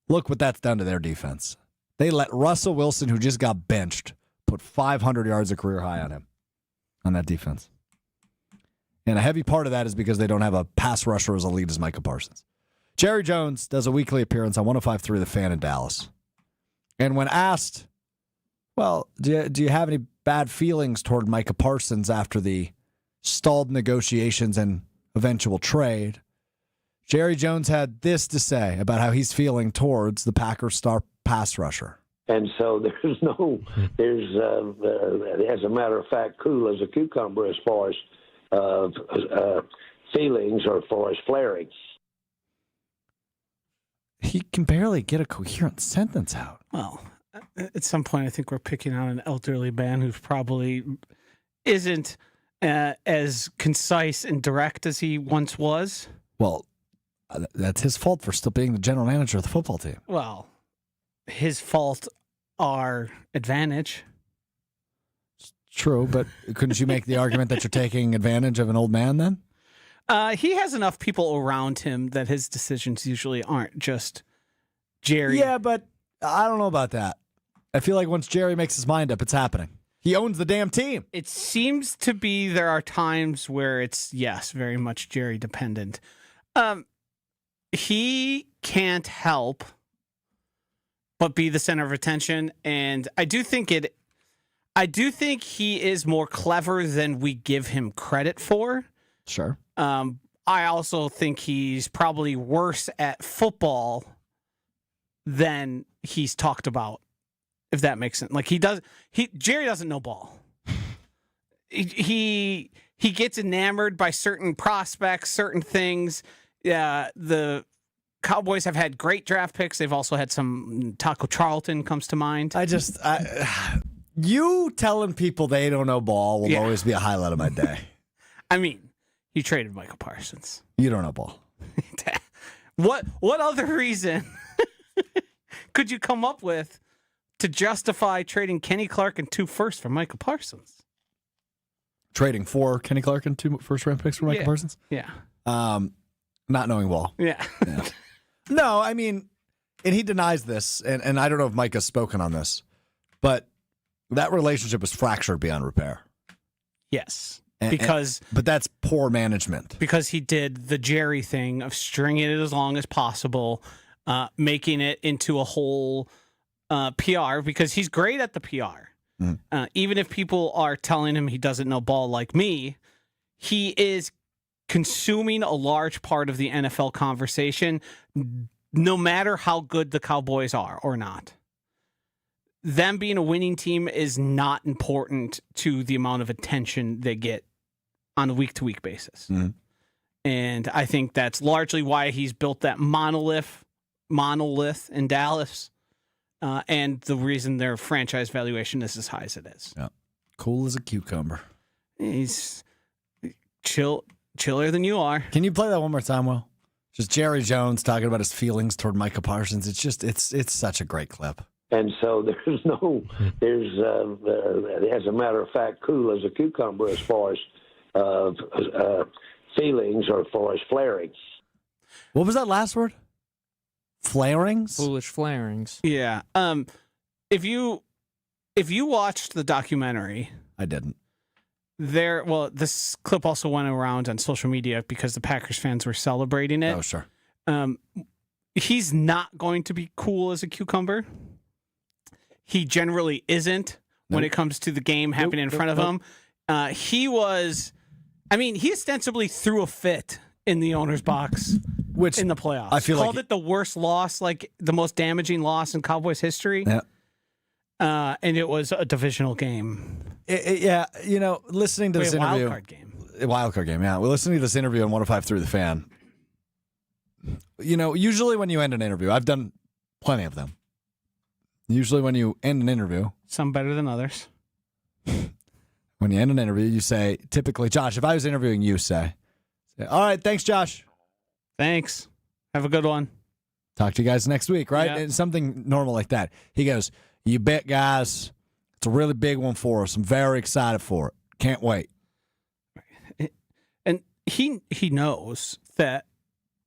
Look what that's done to their defense. They let Russell Wilson, who just got benched, put 500 yards of career high on him, on that defense. And a heavy part of that is because they don't have a pass rusher as elite as Micah Parsons. Jerry Jones does a weekly appearance on 105.3 The Fan in Dallas. And when asked, well, do you have any bad feelings toward Micah Parsons after the stalled negotiations and eventual trade, Jerry Jones had this to say about how he's feeling towards the Packers star pass rusher. And so there's as a matter of fact, cool as a cucumber as far as feelings or as far as flaring. He can barely get a coherent sentence out. Well, at some point, I think we're picking on an elderly man who probably isn't as concise and direct as he once was. Well, that's his fault for still being the general manager of the football team. Well, his fault, our advantage. True, but couldn't you make the argument that you're taking advantage of an old man then? He has enough people around him that his decisions usually aren't just Jerry. Yeah, but I don't know about that. I feel like once Jerry makes his mind up, it's happening. He owns the damn team. It seems to be there are times where it's, yes, very much Jerry dependent. He can't help but be the center of attention, and I do think he is more clever than we give him credit for. Sure. I also think he's probably worse at football than he's talked about, if that makes sense. Like Jerry doesn't know ball. He gets enamored by certain prospects, certain things. The Cowboys have had great draft picks. They've also had some. Taco Charlton comes to mind. You telling people they don't know ball will always be a highlight of my day. I mean, you traded Micah Parsons. You don't know ball. What other reason could you come up with to justify trading Kenny Clark and 2 firsts for Micah Parsons? Trading for Kenny Clark and 2 first-round picks for Micah Parsons? Yeah. Not knowing ball. Yeah. No, I mean, and he denies this, and I don't know if Mike has spoken on this, but that relationship was fractured beyond repair. Yes. But that's poor management. Because he did the Jerry thing of stringing it as long as possible, making it into a whole PR, because he's great at the PR. Even if people are telling him he doesn't know ball like me, he is consuming a large part of the NFL conversation, no matter how good the Cowboys are or not. Them being a winning team is not important to the amount of attention they get on a week-to-week basis. And I think that's largely why he's built that monolith in Dallas, and the reason their franchise valuation is as high as it is. Yeah. Cool as a cucumber. He's chiller than you are. Can you play that one more time, Will? Just Jerry Jones talking about his feelings toward Micah Parsons. It's such a great clip. And so there's as a matter of fact, cool as a cucumber as far as feelings or as far as flaring. What was that last word? Flarings? Foolish flarings. Yeah. If you watched the documentary, I didn't. This clip also went around on social media because the Packers fans were celebrating it. Oh, sure. He's not going to be cool as a cucumber. He generally isn't when it comes to the game happening in front of him. He ostensibly threw a fit in the owner's box in the playoffs. I feel called it the worst loss, like the most damaging loss in Cowboys history. Yeah. And it was a divisional game. Listening to this interview. Wild card game. Yeah. We're listening to this interview on 105 Through the Fan. Usually when you end an interview, I've done plenty of them. Usually when you end an interview. Some better than others. When you end an interview, you say, typically, Josh, if I was interviewing you, say, all right, thanks, Josh. Thanks. Have a good one. Talk to you guys next week, right? Yeah. And something normal like that. He goes, you bet, guys. It's a really big one for us. I'm very excited for it. Can't wait. And he knows that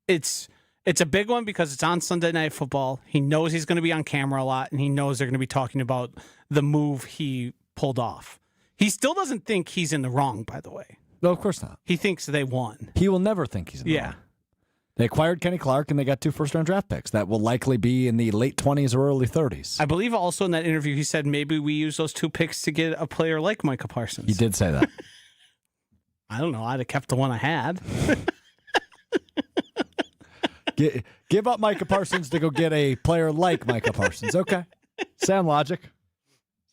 it's a big one because it's on Sunday Night Football. He knows he's going to be on camera a lot, and he knows they're going to be talking about the move he pulled off. He still doesn't think he's in the wrong, by the way. No, of course not. He thinks they won. He will never think he's in the wrong. They acquired Kenny Clark, and they got 2 first-round draft picks that will likely be in the late 20s or early 30s. I believe also in that interview he said maybe we use those 2 picks to get a player like Micah Parsons. He did say that. I don't know. I'd have kept the one I had. Give up Micah Parsons to go get a player like Micah Parsons. Okay. Sound logic.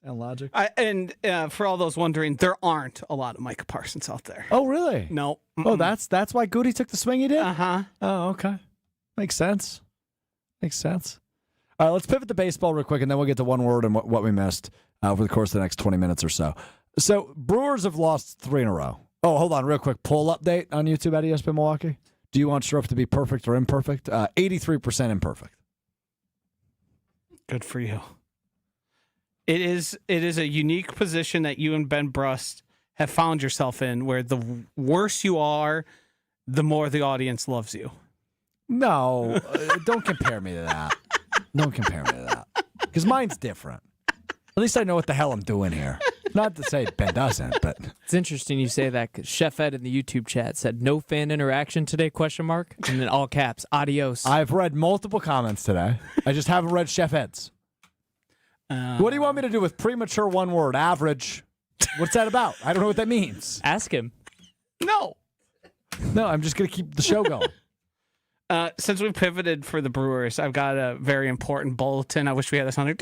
And for all those wondering, there aren't a lot of Micah Parsons out there. Oh, really? No. Oh, that's why Goody took the swing he did? Uh-huh. Oh, okay. Makes sense. All right, let's pivot to baseball real quick, and then we'll get to one word and what we missed over the course of the next 20 minutes or so. So, Brewers have lost 3 in a row. Oh, hold on, real quick. Poll update on YouTube at ESPN Milwaukee. Do you want Strouf to be perfect or imperfect? 83% imperfect. Good for you. It is a unique position that you and Ben Brust have found yourself in, where the worse you are, the more the audience loves you. No, don't compare me to that. Don't compare me to that. Because mine's different. At least I know what the hell I'm doing here. Not to say Ben doesn't, but It's interesting you say that because Chef Ed in the YouTube chat said no fan interaction today, ? And then all caps, adios. I've read multiple comments today. I just haven't read Chef Ed's. What do you want me to do with premature one word, average? What's that about? I don't know what that means. Ask him. No. No, I'm just going to keep the show going. Since we pivoted for the Brewers, I've got a very important bulletin. I wish we had this on there.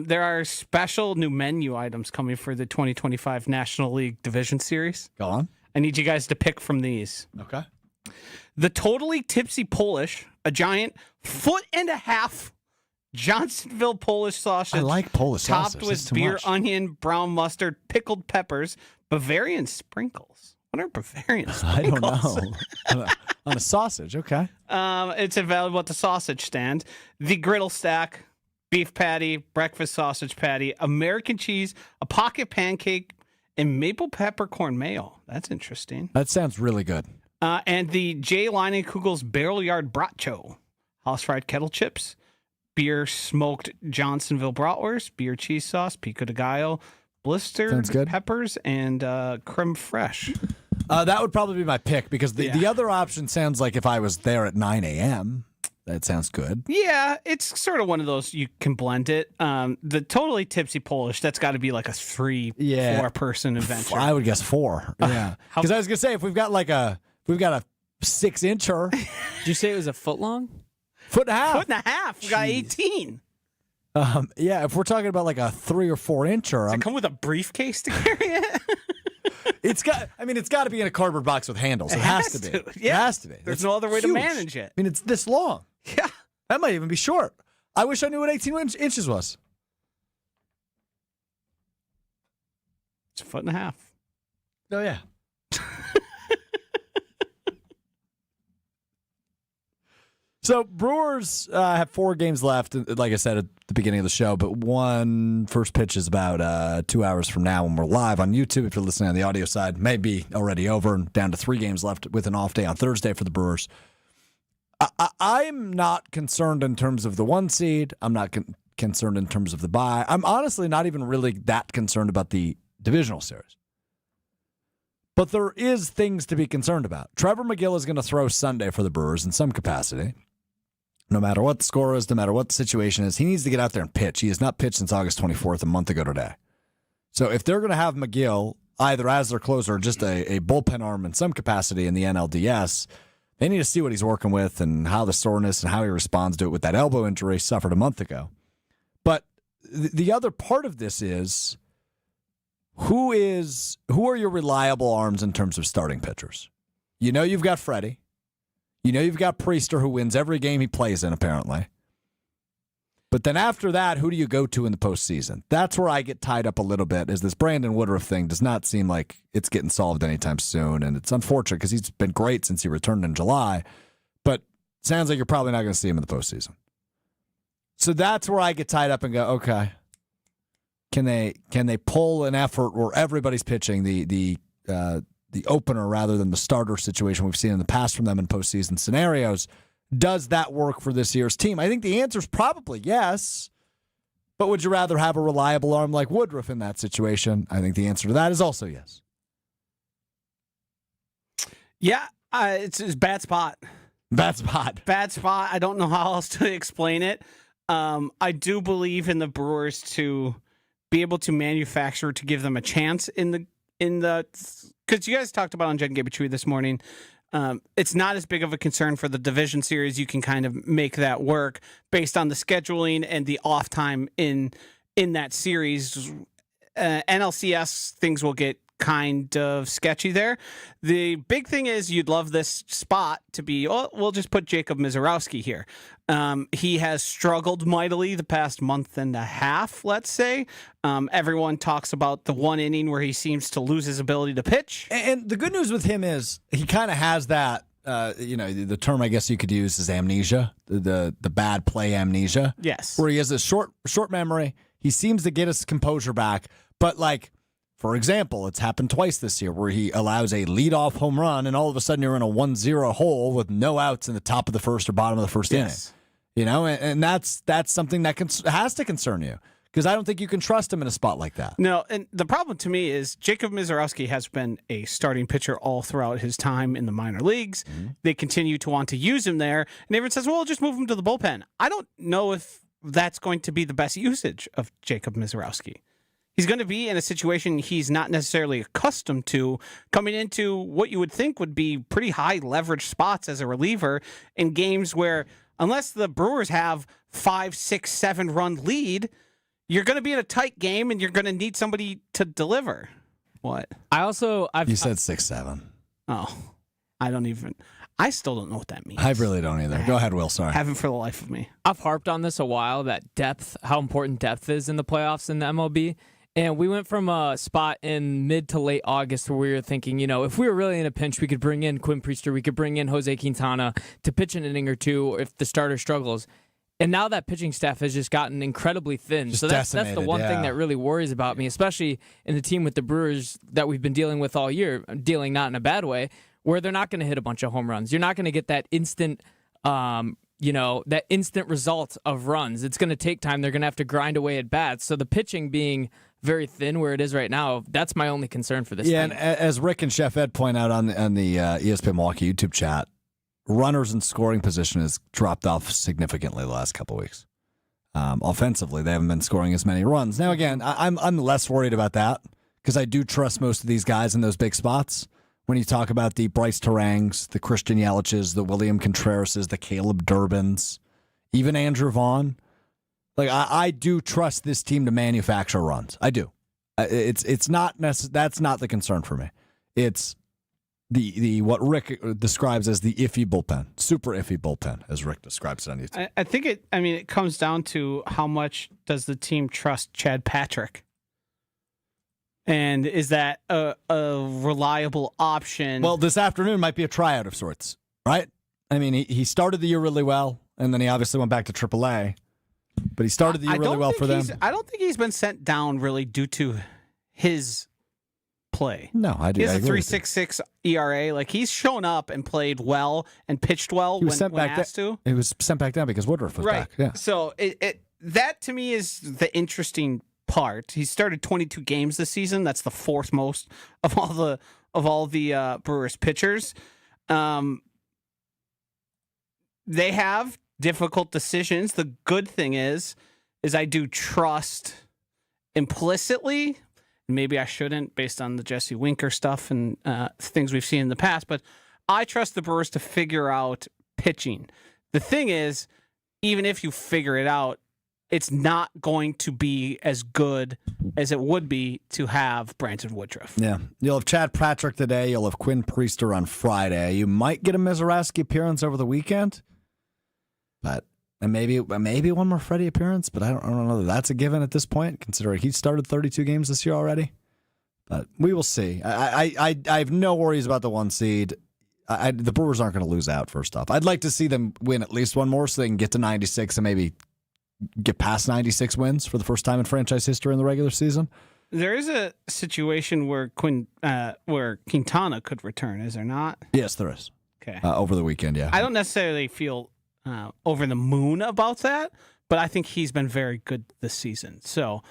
There are special new menu items coming for the 2025 National League Division Series. Go on. I need you guys to pick from these. Okay. The Totally Tipsy Polish, a giant 1.5-foot Johnsonville Polish sausage. I like Polish topped sausage. with That's too beer, much. onion, brown mustard, pickled peppers, Bavarian sprinkles. What are Bavarian I don't sprinkles? know. On a sausage, okay. It's available at the sausage stand. The griddle stack, beef patty, breakfast sausage patty, American cheese, a pocket pancake, and maple peppercorn mayo. That's interesting. That sounds really good. And the J. Leinenkugel's Barrel Yard Bracho, house fried kettle chips, beer smoked Johnsonville bratwurst, beer cheese sauce, pico de gallo, blistered Sounds good. peppers, and creme fraiche. That would probably be my pick because the other option sounds like if I was there at 9 a.m. That sounds good. Yeah, it's sort of one of those you can blend it. The Totally Tipsy Polish, that's got to be like a 3-4 person adventure. I would guess 4. Yeah. Because I was gonna say if we've got a 6-incher, Did you say it was a foot long? 1.5 1.5. We got 18. Yeah, if we're talking about like a 3 or 4-incher, Does it come with a briefcase to carry it? it's got to be in a cardboard box with handles. It has to be. Yeah. It has to be. There's It's no other way to huge. manage it. I mean, it's this long. Yeah. That might even be short. I wish I knew what 18 inches was. It's 1.5 feet. Oh, yeah. So Brewers have 4 games left, like I said at the beginning of the show, but one first pitch is about 2 hours from now when we're live on YouTube. If you're listening on the audio side, may be already over and down to 3 games left with an off day on Thursday for the Brewers. I'm not concerned in terms of the 1 seed. I'm not concerned in terms of the bye. I'm honestly not even really that concerned about the divisional series. But there is things to be concerned about. Trevor McGill is going to throw Sunday for the Brewers in some capacity. No matter what the score is, no matter what the situation is, he needs to get out there and pitch. He has not pitched since August 24th, a month ago today. So if they're going to have McGill either as their closer or just a bullpen arm in some capacity in the NLDS, they need to see what he's working with and how the soreness and how he responds to it with that elbow injury he suffered a month ago. But the other part of this is who are your reliable arms in terms of starting pitchers? You know you've got Freddie. You know you've got Priester, who wins every game he plays in, apparently. But then after that, who do you go to in the postseason? That's where I get tied up a little bit, is this Brandon Woodruff thing does not seem like it's getting solved anytime soon. And it's unfortunate because he's been great since he returned in July. But sounds like you're probably not going to see him in the postseason. So that's where I get tied up and go, okay, can they pull an effort where everybody's pitching the opener rather than the starter situation we've seen in the past from them in postseason scenarios? Does that work for this year's team? I think the answer is probably yes. But would you rather have a reliable arm like Woodruff in that situation? I think the answer to that is also yes. Yeah, it's a bad spot. Bad spot. Bad spot. I don't know how else to explain it. I do believe in the Brewers to be able to manufacture to give them a chance in the because you guys talked about on Jen Gabechew this morning. It's not as big of a concern for the division series. You can kind of make that work based on the scheduling and the off time in that series. NLCS things will get kind of sketchy there. The big thing is you'd love this spot to be, we'll just put Jacob Mizorowski here. He has struggled mightily the past month and a half, let's say. Everyone talks about the 1 inning where he seems to lose his ability to pitch. And the good news with him is he kind of has that the term I guess you could use is amnesia, the bad play amnesia. Yes. Where he has a short memory. He seems to get his composure back. But, like, for example, it's happened twice this year where he allows a leadoff home run, and all of a sudden you're in a 1-0 hole with no outs in the top of the first or bottom of the first inning. You know, and that's something that has to concern you. Because I don't think you can trust him in a spot like that. No, and the problem to me is Jacob Misiorowski has been a starting pitcher all throughout his time in the minor leagues. Mm-hmm. They continue to want to use him there, and everyone says, well, just move him to the bullpen. I don't know if that's going to be the best usage of Jacob Misiorowski. He's going to be in a situation he's not necessarily accustomed to, coming into what you would think would be pretty high leverage spots as a reliever in games where, unless the Brewers have 5, 6, 7 run lead, you're going to be in a tight game, and you're going to need somebody to deliver. What? You said 6-7. Oh, I still don't know what that means. I really don't either. Go ahead, Will. Sorry. Haven't for the life of me. I've harped on this a while, that depth, how important depth is in the playoffs in the MLB. And we went from a spot in mid to late August where we were thinking, if we were really in a pinch, we could bring in Quinn Priester, we could bring in Jose Quintana to pitch an inning or two if the starter struggles. And now that pitching staff has just gotten incredibly thin. So that's the one thing that really worries about me, especially in the team with the Brewers that we've been dealing with all year, dealing not in a bad way, where they're not going to hit a bunch of home runs. You're not going to get that instant, that instant result of runs. It's going to take time. They're going to have to grind away at bats. So the pitching being very thin where it is right now, that's my only concern for this team. And as Rick and Chef Ed point out on the ESPN Milwaukee YouTube chat, runners in scoring position has dropped off significantly the last couple of weeks. Offensively, they haven't been scoring as many runs. Now, again, I'm less worried about that because I do trust most of these guys in those big spots. When you talk about the Bryce Terangs, the Christian Yelich's, the William Contrerases, the Caleb Durbins, even Andrew Vaughn, like I do trust this team to manufacture runs. I do. It's not that's not the concern for me. It's the what Rick describes as the iffy bullpen, super iffy bullpen, as Rick describes it on YouTube. I think it comes down to how much does the team trust Chad Patrick, and is that a reliable option? Well, this afternoon might be a tryout of sorts, right? I mean, he started the year really well, and then he obviously went back to AAA, but he started the year really well for them. I don't think he's been sent down really due to his play. No, I do. He has a 3.66 ERA. Like, he's shown up and played well and pitched well when asked to. He was sent back down because Woodruff was back. Yeah. So that to me is the interesting part. He started 22 games this season. That's the fourth most of all the Brewers pitchers. They have difficult decisions. The good thing is I do trust implicitly. Maybe I shouldn't based on the Jesse Winker stuff and things we've seen in the past, but I trust the Brewers to figure out pitching. The thing is, even if you figure it out, it's not going to be as good as it would be to have Brandon Woodruff. Yeah. You'll have Chad Patrick today. You'll have Quinn Priester on Friday. You might get a Misiorowski appearance over the weekend, and maybe one more Freddie appearance, but I don't know that that's a given at this point, considering he started 32 games this year already. But we will see. I have no worries about the 1 seed. The Brewers aren't going to lose out, first off. I'd like to see them win at least one more so they can get to 96 and maybe get past 96 wins for the first time in franchise history in the regular season. There is a situation where Quintana could return, is there not? Yes, there is. Okay. Over the weekend, yeah. I don't necessarily feel over the moon about that, but I think he's been very good this season. So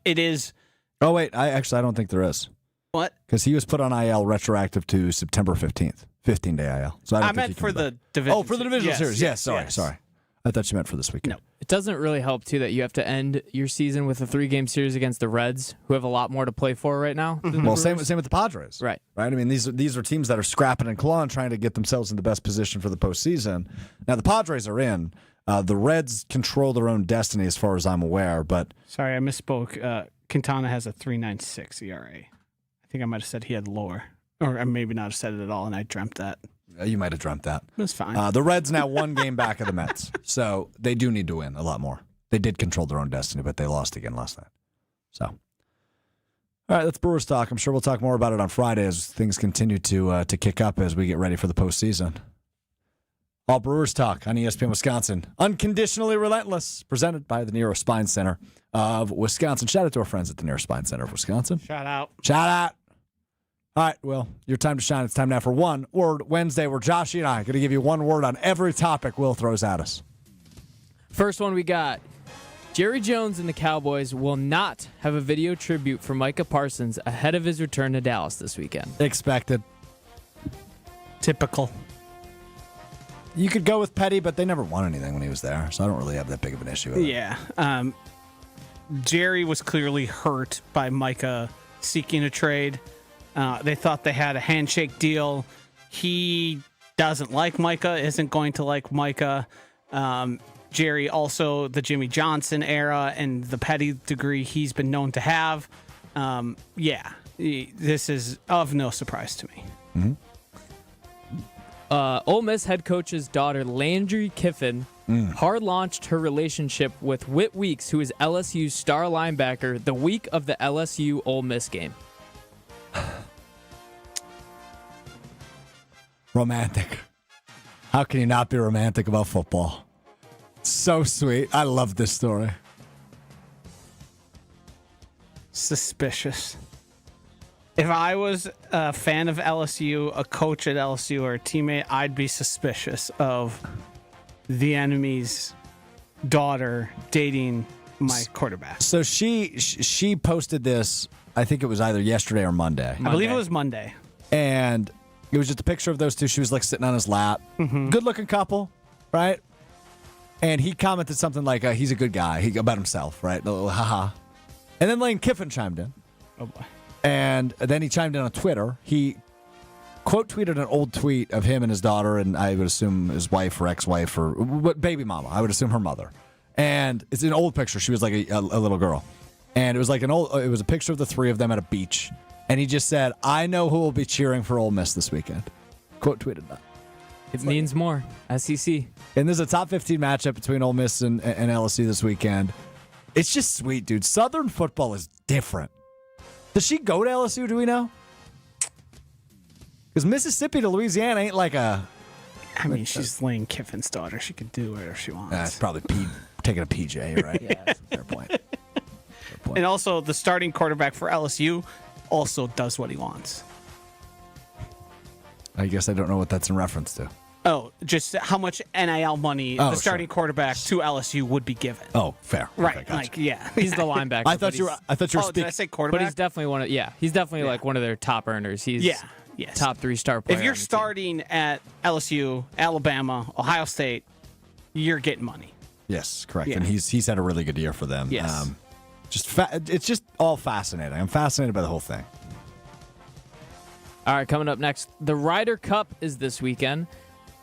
it is. Oh, wait. I don't think there is. What? Because he was put on IL retroactive to September 15th. 15-day IL. So I meant for the division. Oh, for the divisional series. Yes, sorry. I thought you meant for this weekend. No. It doesn't really help, too, that you have to end your season with a 3-game series against the Reds, who have a lot more to play for right now. Well, same with the Padres. Right. I mean, these are teams that are scrapping and clawing, trying to get themselves in the best position for the postseason. Now, the Padres are in. The Reds control their own destiny as far as I'm aware. But sorry, I misspoke. Quintana has a 3.96 ERA. I think I might have said he had lower. Or I maybe not have said it at all, and I dreamt that. You might have dreamt that. That's fine. The Reds now 1 game back of the Mets, so they do need to win a lot more. They did control their own destiny, but they lost again last night. So, All right, that's Brewers talk. I'm sure we'll talk more about it on Friday as things continue to kick up as we get ready for the postseason. All Brewers talk on ESPN Wisconsin. Unconditionally relentless, presented by the Neuro Spine Center of Wisconsin. Shout out to our friends at the Neuro Spine Center of Wisconsin. Shout out. Shout out. All right, Will, your time to shine. It's time now for One Word Wednesday, where Joshy and I are going to give you one word on every topic Will throws at us. First one we got. Jerry Jones and the Cowboys will not have a video tribute for Micah Parsons ahead of his return to Dallas this weekend. Expected. Typical. You could go with Petty, but they never won anything when he was there, so I don't really have that big of an issue with it. Yeah. Jerry was clearly hurt by Micah seeking a trade. They thought they had a handshake deal. He doesn't like Micah, isn't going to like Micah. Jerry also the Jimmy Johnson era and the Petty degree he's been known to have. This is of no surprise to me. Mm-hmm. Ole Miss head coach's daughter, Landry Kiffin, hard launched her relationship with Whit Weeks, who is LSU's star linebacker, the week of the LSU Ole Miss game. Romantic. How can you not be romantic about football? So sweet. I love this story. Suspicious. If I was a fan of LSU, a coach at LSU, or a teammate, I'd be suspicious of the enemy's daughter dating my quarterback. So she posted this, I think it was either yesterday or Monday. I believe it was Monday. And it was just a picture of those two. She was like sitting on his lap. Mm-hmm. Good looking couple, right? And he commented something like, he's a good guy about himself, right? A little haha. And then Lane Kiffin chimed in. Oh, boy. And then he chimed in on Twitter. He quote tweeted an old tweet of him and his daughter, and I would assume his wife or ex-wife or baby mama. I would assume her mother. And it's an old picture. She was like a little girl. And it was like it was a picture of the three of them at a beach. And he just said, I know who will be cheering for Ole Miss this weekend. Quote tweeted that. It means more. SEC. And there's a top 15 matchup between Ole Miss and LSU this weekend. It's just sweet, dude. Southern football is different. Does she go to LSU, do we know? Because Mississippi to Louisiana ain't like a... I mean, she's Lane Kiffin's daughter. She can do whatever she wants. It's probably taking a PJ, right? Yeah, fair point. Fair point. And also, the starting quarterback for LSU also does what he wants. I guess I don't know what that's in reference to. Oh, just how much NIL money the starting quarterback to LSU would be given. Oh, fair. Right. Okay, gotcha. Like, yeah. He's the linebacker. I thought you were Did speaking. I say quarterback? But he's definitely he's definitely like one of their top earners. He's Yes. top 3-star player. If you're on the team. starting at LSU, Alabama, Ohio State, you're getting money. Yes, correct. Yeah. And he's had a really good year for them. Yes. It's just all fascinating. I'm fascinated by the whole thing. All right, coming up next, the Ryder Cup is this weekend,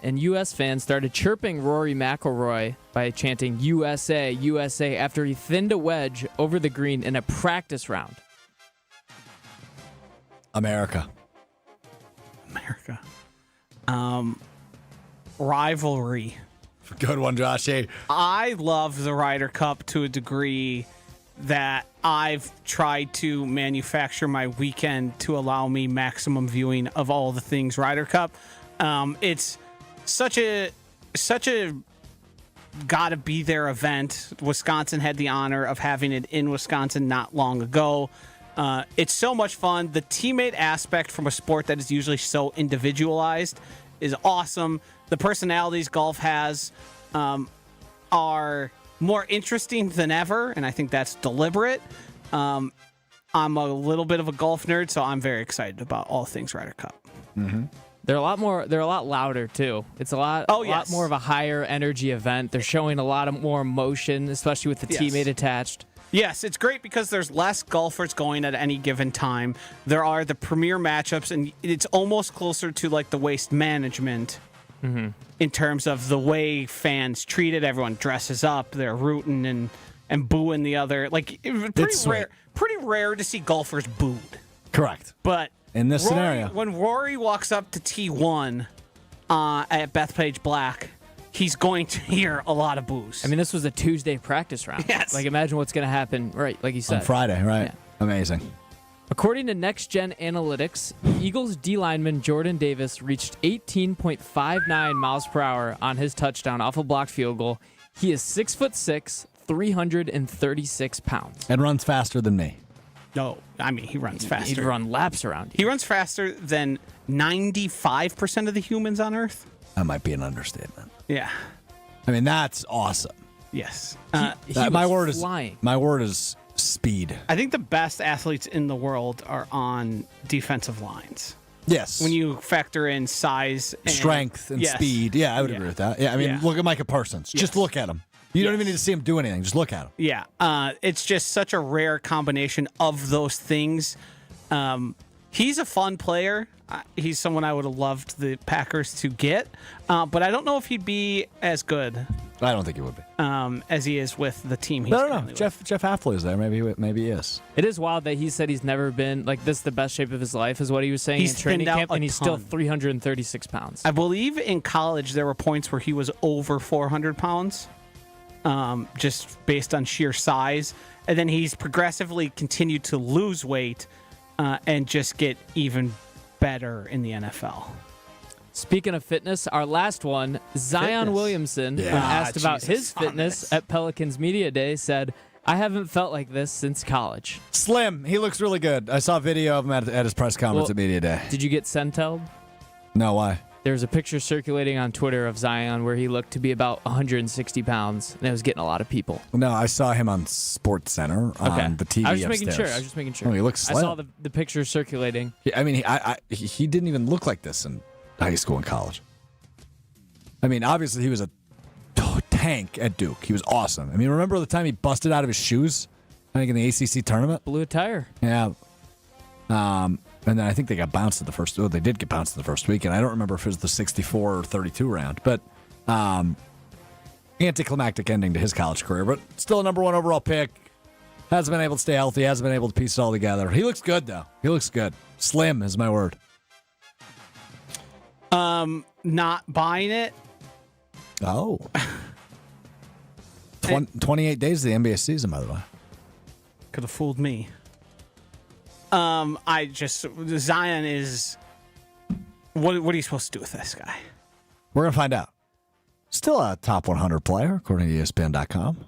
and U.S. fans started chirping Rory McIlroy by chanting USA, USA after he thinned a wedge over the green in a practice round. America. Rivalry. Good one, Joshy. I love the Ryder Cup to a degree that I've tried to manufacture my weekend to allow me maximum viewing of all the things Ryder Cup. It's such a gotta be there event. Wisconsin had the honor of having it in Wisconsin not long ago. It's so much fun. The teammate aspect from a sport that is usually so individualized is awesome. The personalities golf has are more interesting than ever, and I think that's deliberate. I'm a little bit of a golf nerd, so I'm very excited about all things Ryder Cup. Mm-hmm. They're a lot louder too. It's a lot more of a higher energy event. They're showing a lot of more emotion, especially with the teammate attached. Yes, it's great because there's less golfers going at any given time. There are the premier matchups, and it's almost closer to like the Waste Management in terms of the way fans treat it. Everyone dresses up. They're rooting and booing the other. Like pretty rare to see golfers booed. Correct. But in this scenario, when Rory walks up to T1 at Bethpage Black, he's going to hear a lot of boos. I mean, this was a Tuesday practice round. Yes. Like, imagine what's going to happen, right, like you said. on Friday, right? Yeah. Amazing. According to Next Gen Analytics, Eagles D lineman Jordan Davis reached 18.59 miles per hour on his touchdown off a blocked field goal. He is 6'6", 336 pounds. And runs faster than me. No, I mean, he runs faster. He'd run laps around you. He runs faster than 95% of the humans on Earth. That might be an understatement. Yeah. I mean, that's awesome. Yes. My word flying. is speed. I think the best athletes in the world are on defensive lines. Yes. When you factor in size, and strength and yes. speed. Yeah, I would agree with that. Yeah, I mean, look at Micah Parsons. Yes. Just look at him. You don't even need to see him do anything. Just look at him. Yeah. It's just such a rare combination of those things. He's a fun player. He's someone I would have loved the Packers to get, but I don't know if he'd be as good I don't think he would be. as he is with the team. He's I don't know. currently with. Jeff Hafley is there. Maybe he is. It is wild that he said he's never been, like, this is the best shape of his life, is what he was saying He's in training thinned out camp, a and he's still ton. 336 pounds. I believe in college there were points where he was over 400 pounds, just based on sheer size. And then he's progressively continued to lose weight and just get even better in the NFL. Speaking of fitness, our last one, Zion Williamson, when asked about his fitness at Pelicans Media Day, said, "I haven't felt like this since college." Slim. He looks really good. I saw a video of him at his press conference at Media Day. Did you get centelled? No, why? There's a picture circulating on Twitter of Zion where he looked to be about 160 pounds, and it was getting a lot of people. No, I saw him on Sports Center on the TV I was just making upstairs. sure. I was just making sure. Oh, he looks slim. I saw the picture circulating. I mean, he didn't even look like this in high school and college. I mean, obviously he was a tank at Duke. He was awesome. I mean, remember the time he busted out of his shoes? I think in the ACC tournament. Blew a tire. Yeah. And then I think they got bounced in the first. Oh, they did get bounced in the first week, and I don't remember if it was the 64 or 32 round. But anticlimactic ending to his college career. But still a number 1 overall pick. Hasn't been able to stay healthy. Hasn't been able to piece it all together. He looks good though. He looks good. Slim is my word. Not buying it. Oh. 28 days of the NBA season, by the way. Could have fooled me. Zion is. What are you supposed to do with this guy? We're going to find out. Still a top 100 player, according to ESPN.com.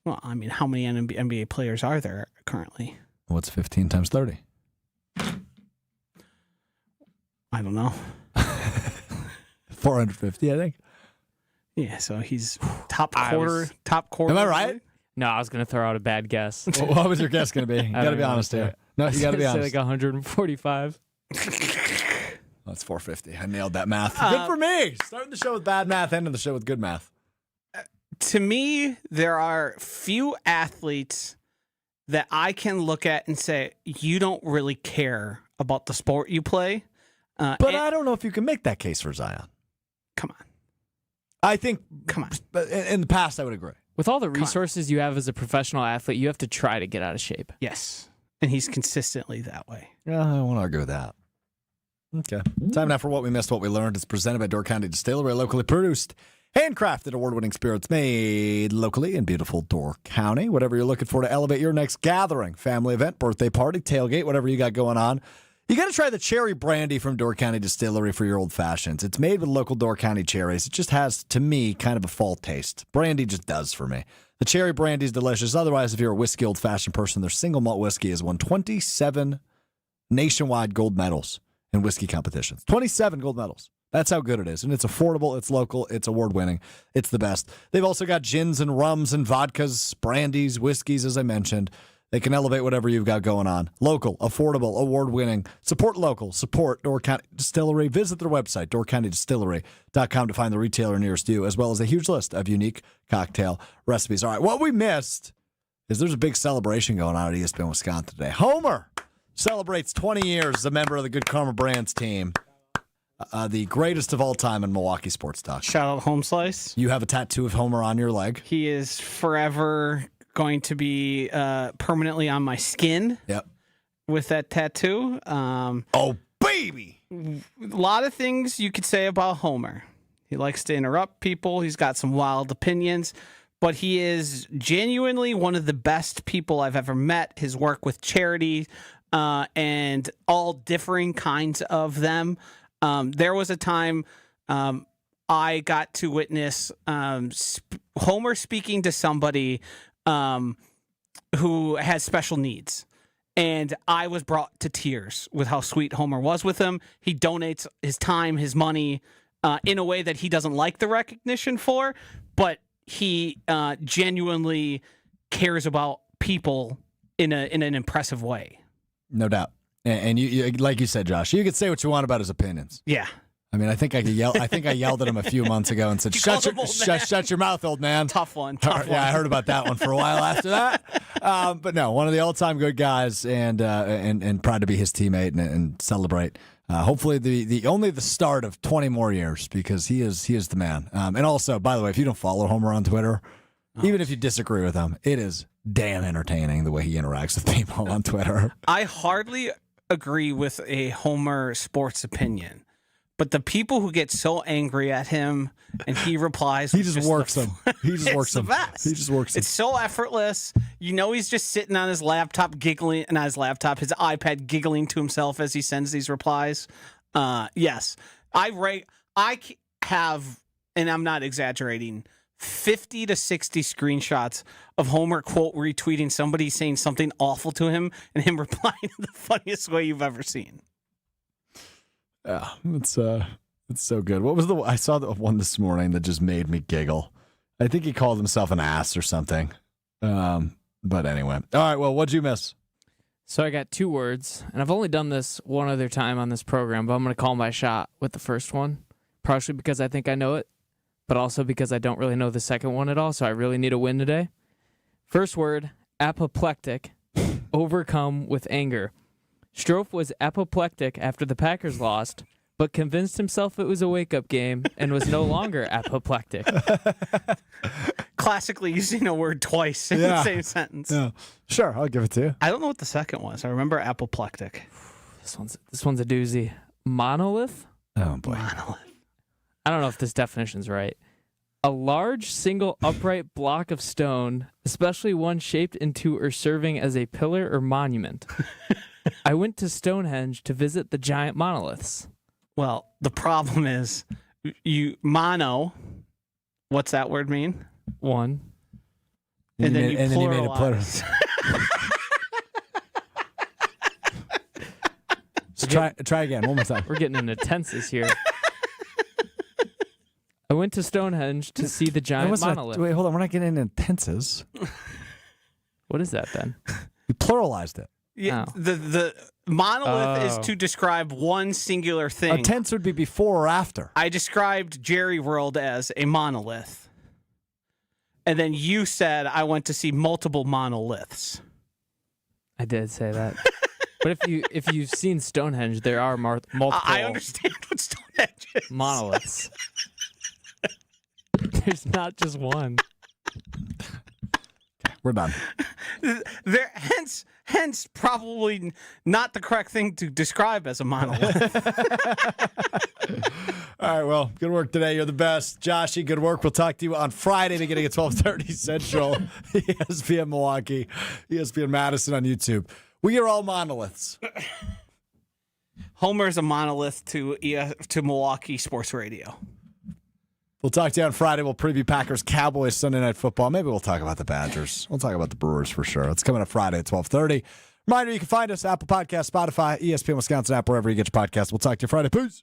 Well, I mean, how many NBA players are there currently? What's 15 times 30? I don't know. 450, I think. Yeah, so he's top quarter. Am I right? No, I was going to throw out a bad guess. What was your guess going to be? You got to be honest here. No, you got to be honest. Say like 145. That's 450. I nailed that math. Good for me. Starting the show with bad math, ending the show with good math. To me, there are few athletes that I can look at and say, you don't really care about the sport you play. But I don't know if you can make that case for Zion. Come on. I think, Come on. But in the past, I would agree. With all the resources you have as a professional athlete, you have to try to get out of shape. Yes. And he's consistently that way. Yeah, I won't argue with that. Okay. Time now for What We Missed, What We Learned. It's presented by Door County Distillery, locally produced, handcrafted, award-winning spirits made locally in beautiful Door County. Whatever you're looking for to elevate your next gathering, family event, birthday party, tailgate, whatever you got going on, you got to try the cherry brandy from Door County Distillery for your old fashions. It's made with local Door County cherries. It just has, to me, kind of a fall taste. Brandy just does for me. The cherry brandy is delicious. Otherwise, if you're a whiskey old-fashioned person, their single malt whiskey has won 27 nationwide gold medals in whiskey competitions. 27 gold medals. That's how good it is. And it's affordable, it's local, it's award-winning. It's the best. They've also got gins and rums and vodkas, brandies, whiskeys, as I mentioned. They can elevate whatever you've got going on. Local, affordable, award-winning. Support local. Support Door County Distillery. Visit their website, doorcountydistillery.com, to find the retailer nearest you, as well as a huge list of unique cocktail recipes. All right, what we missed is there's a big celebration going on at ESPN Wisconsin today. Homer celebrates 20 years as a member of the Good Karma Brands team, the greatest of all time in Milwaukee sports talk. Shout out Home Slice. You have a tattoo of Homer on your leg. He is forever going to be permanently on my skin. Yep. With that tattoo. Oh, baby! A lot of things you could say about Homer. He likes to interrupt people. He's got some wild opinions. But he is genuinely one of the best people I've ever met. His work with charity and all differing kinds of them. There was a time I got to witness Homer speaking to somebody who has special needs. And I was brought to tears with how sweet Homer was with him. He donates his time, his money, in a way that he doesn't like the recognition for, but he genuinely cares about people in an impressive way. No doubt. And you, like you said, Josh, you could say what you want about his opinions. Yeah. I mean, I think I yelled at him a few months ago and said, shut your mouth, old man. Tough one. Yeah, I heard about that one for a while after that. But no, one of the all-time good guys, and proud to be his teammate and celebrate. Hopefully the only the start of 20 more years, because he is the man. And also, by the way, if you don't follow Homer on Twitter, even if you disagree with him, it is damn entertaining the way he interacts with people on Twitter. I hardly agree with a Homer sports opinion. But the people who get so angry at him and he replies, he just works them. He just works them. Best. He just works them. It's so effortless. You know, he's just sitting on his laptop giggling, not his laptop, his iPad giggling to himself as he sends these replies. Yes, I have, and I'm not exaggerating, 50 to 60 screenshots of Homer quote retweeting somebody saying something awful to him and him replying in the funniest way you've ever seen. Yeah, it's so good. What was I saw the one this morning that just made me giggle. I think he called himself an ass or something. But anyway. All right, well, what'd you miss? So I got 2 words, and I've only done this one other time on this program, but I'm going to call my shot with the first one, partially because I think I know it, but also because I don't really know the second one at all, so I really need a win today. First word, apoplectic, overcome with anger. Strouf was apoplectic after the Packers lost, but convinced himself it was a wake-up game and was no longer apoplectic. Classically using a word twice in the same sentence. Yeah. Sure, I'll give it to you. I don't know what the second was. I remember apoplectic. This one's a doozy. Monolith? Oh, boy. Monolith. I don't know if this definition's right. A large single upright block of stone, especially one shaped into or serving as a pillar or monument. I went to Stonehenge to visit the giant monoliths. Well, the problem is what's that word mean? One. And then you made it plural. So try again, one more time. We're getting into tenses here. I went to Stonehenge to see the giant monolith. Wait, hold on. We're not getting into tenses. What is that then? You pluralized it. Yeah, Oh. the monolith is to describe one singular thing. A tense would be before or after. I described Jerry World as a monolith. And then you said I went to see multiple monoliths. I did say that. But if you've seen Stonehenge, there are multiple I understand what Stonehenge is. monoliths. There's not just one. We're done. There, hence, probably not the correct thing to describe as a monolith. All right, well, good work today. You're the best. Joshy, good work. We'll talk to you on Friday beginning at 12:30 Central. ESPN Milwaukee, ESPN Madison on YouTube. We are all monoliths. Homer's a monolith to Milwaukee sports radio. We'll talk to you on Friday. We'll preview Packers Cowboys Sunday Night Football. Maybe we'll talk about the Badgers. We'll talk about the Brewers for sure. It's coming up Friday at 12:30. Reminder, you can find us Apple Podcasts, Spotify, ESPN Wisconsin app, wherever you get your podcasts. We'll talk to you Friday. Peace.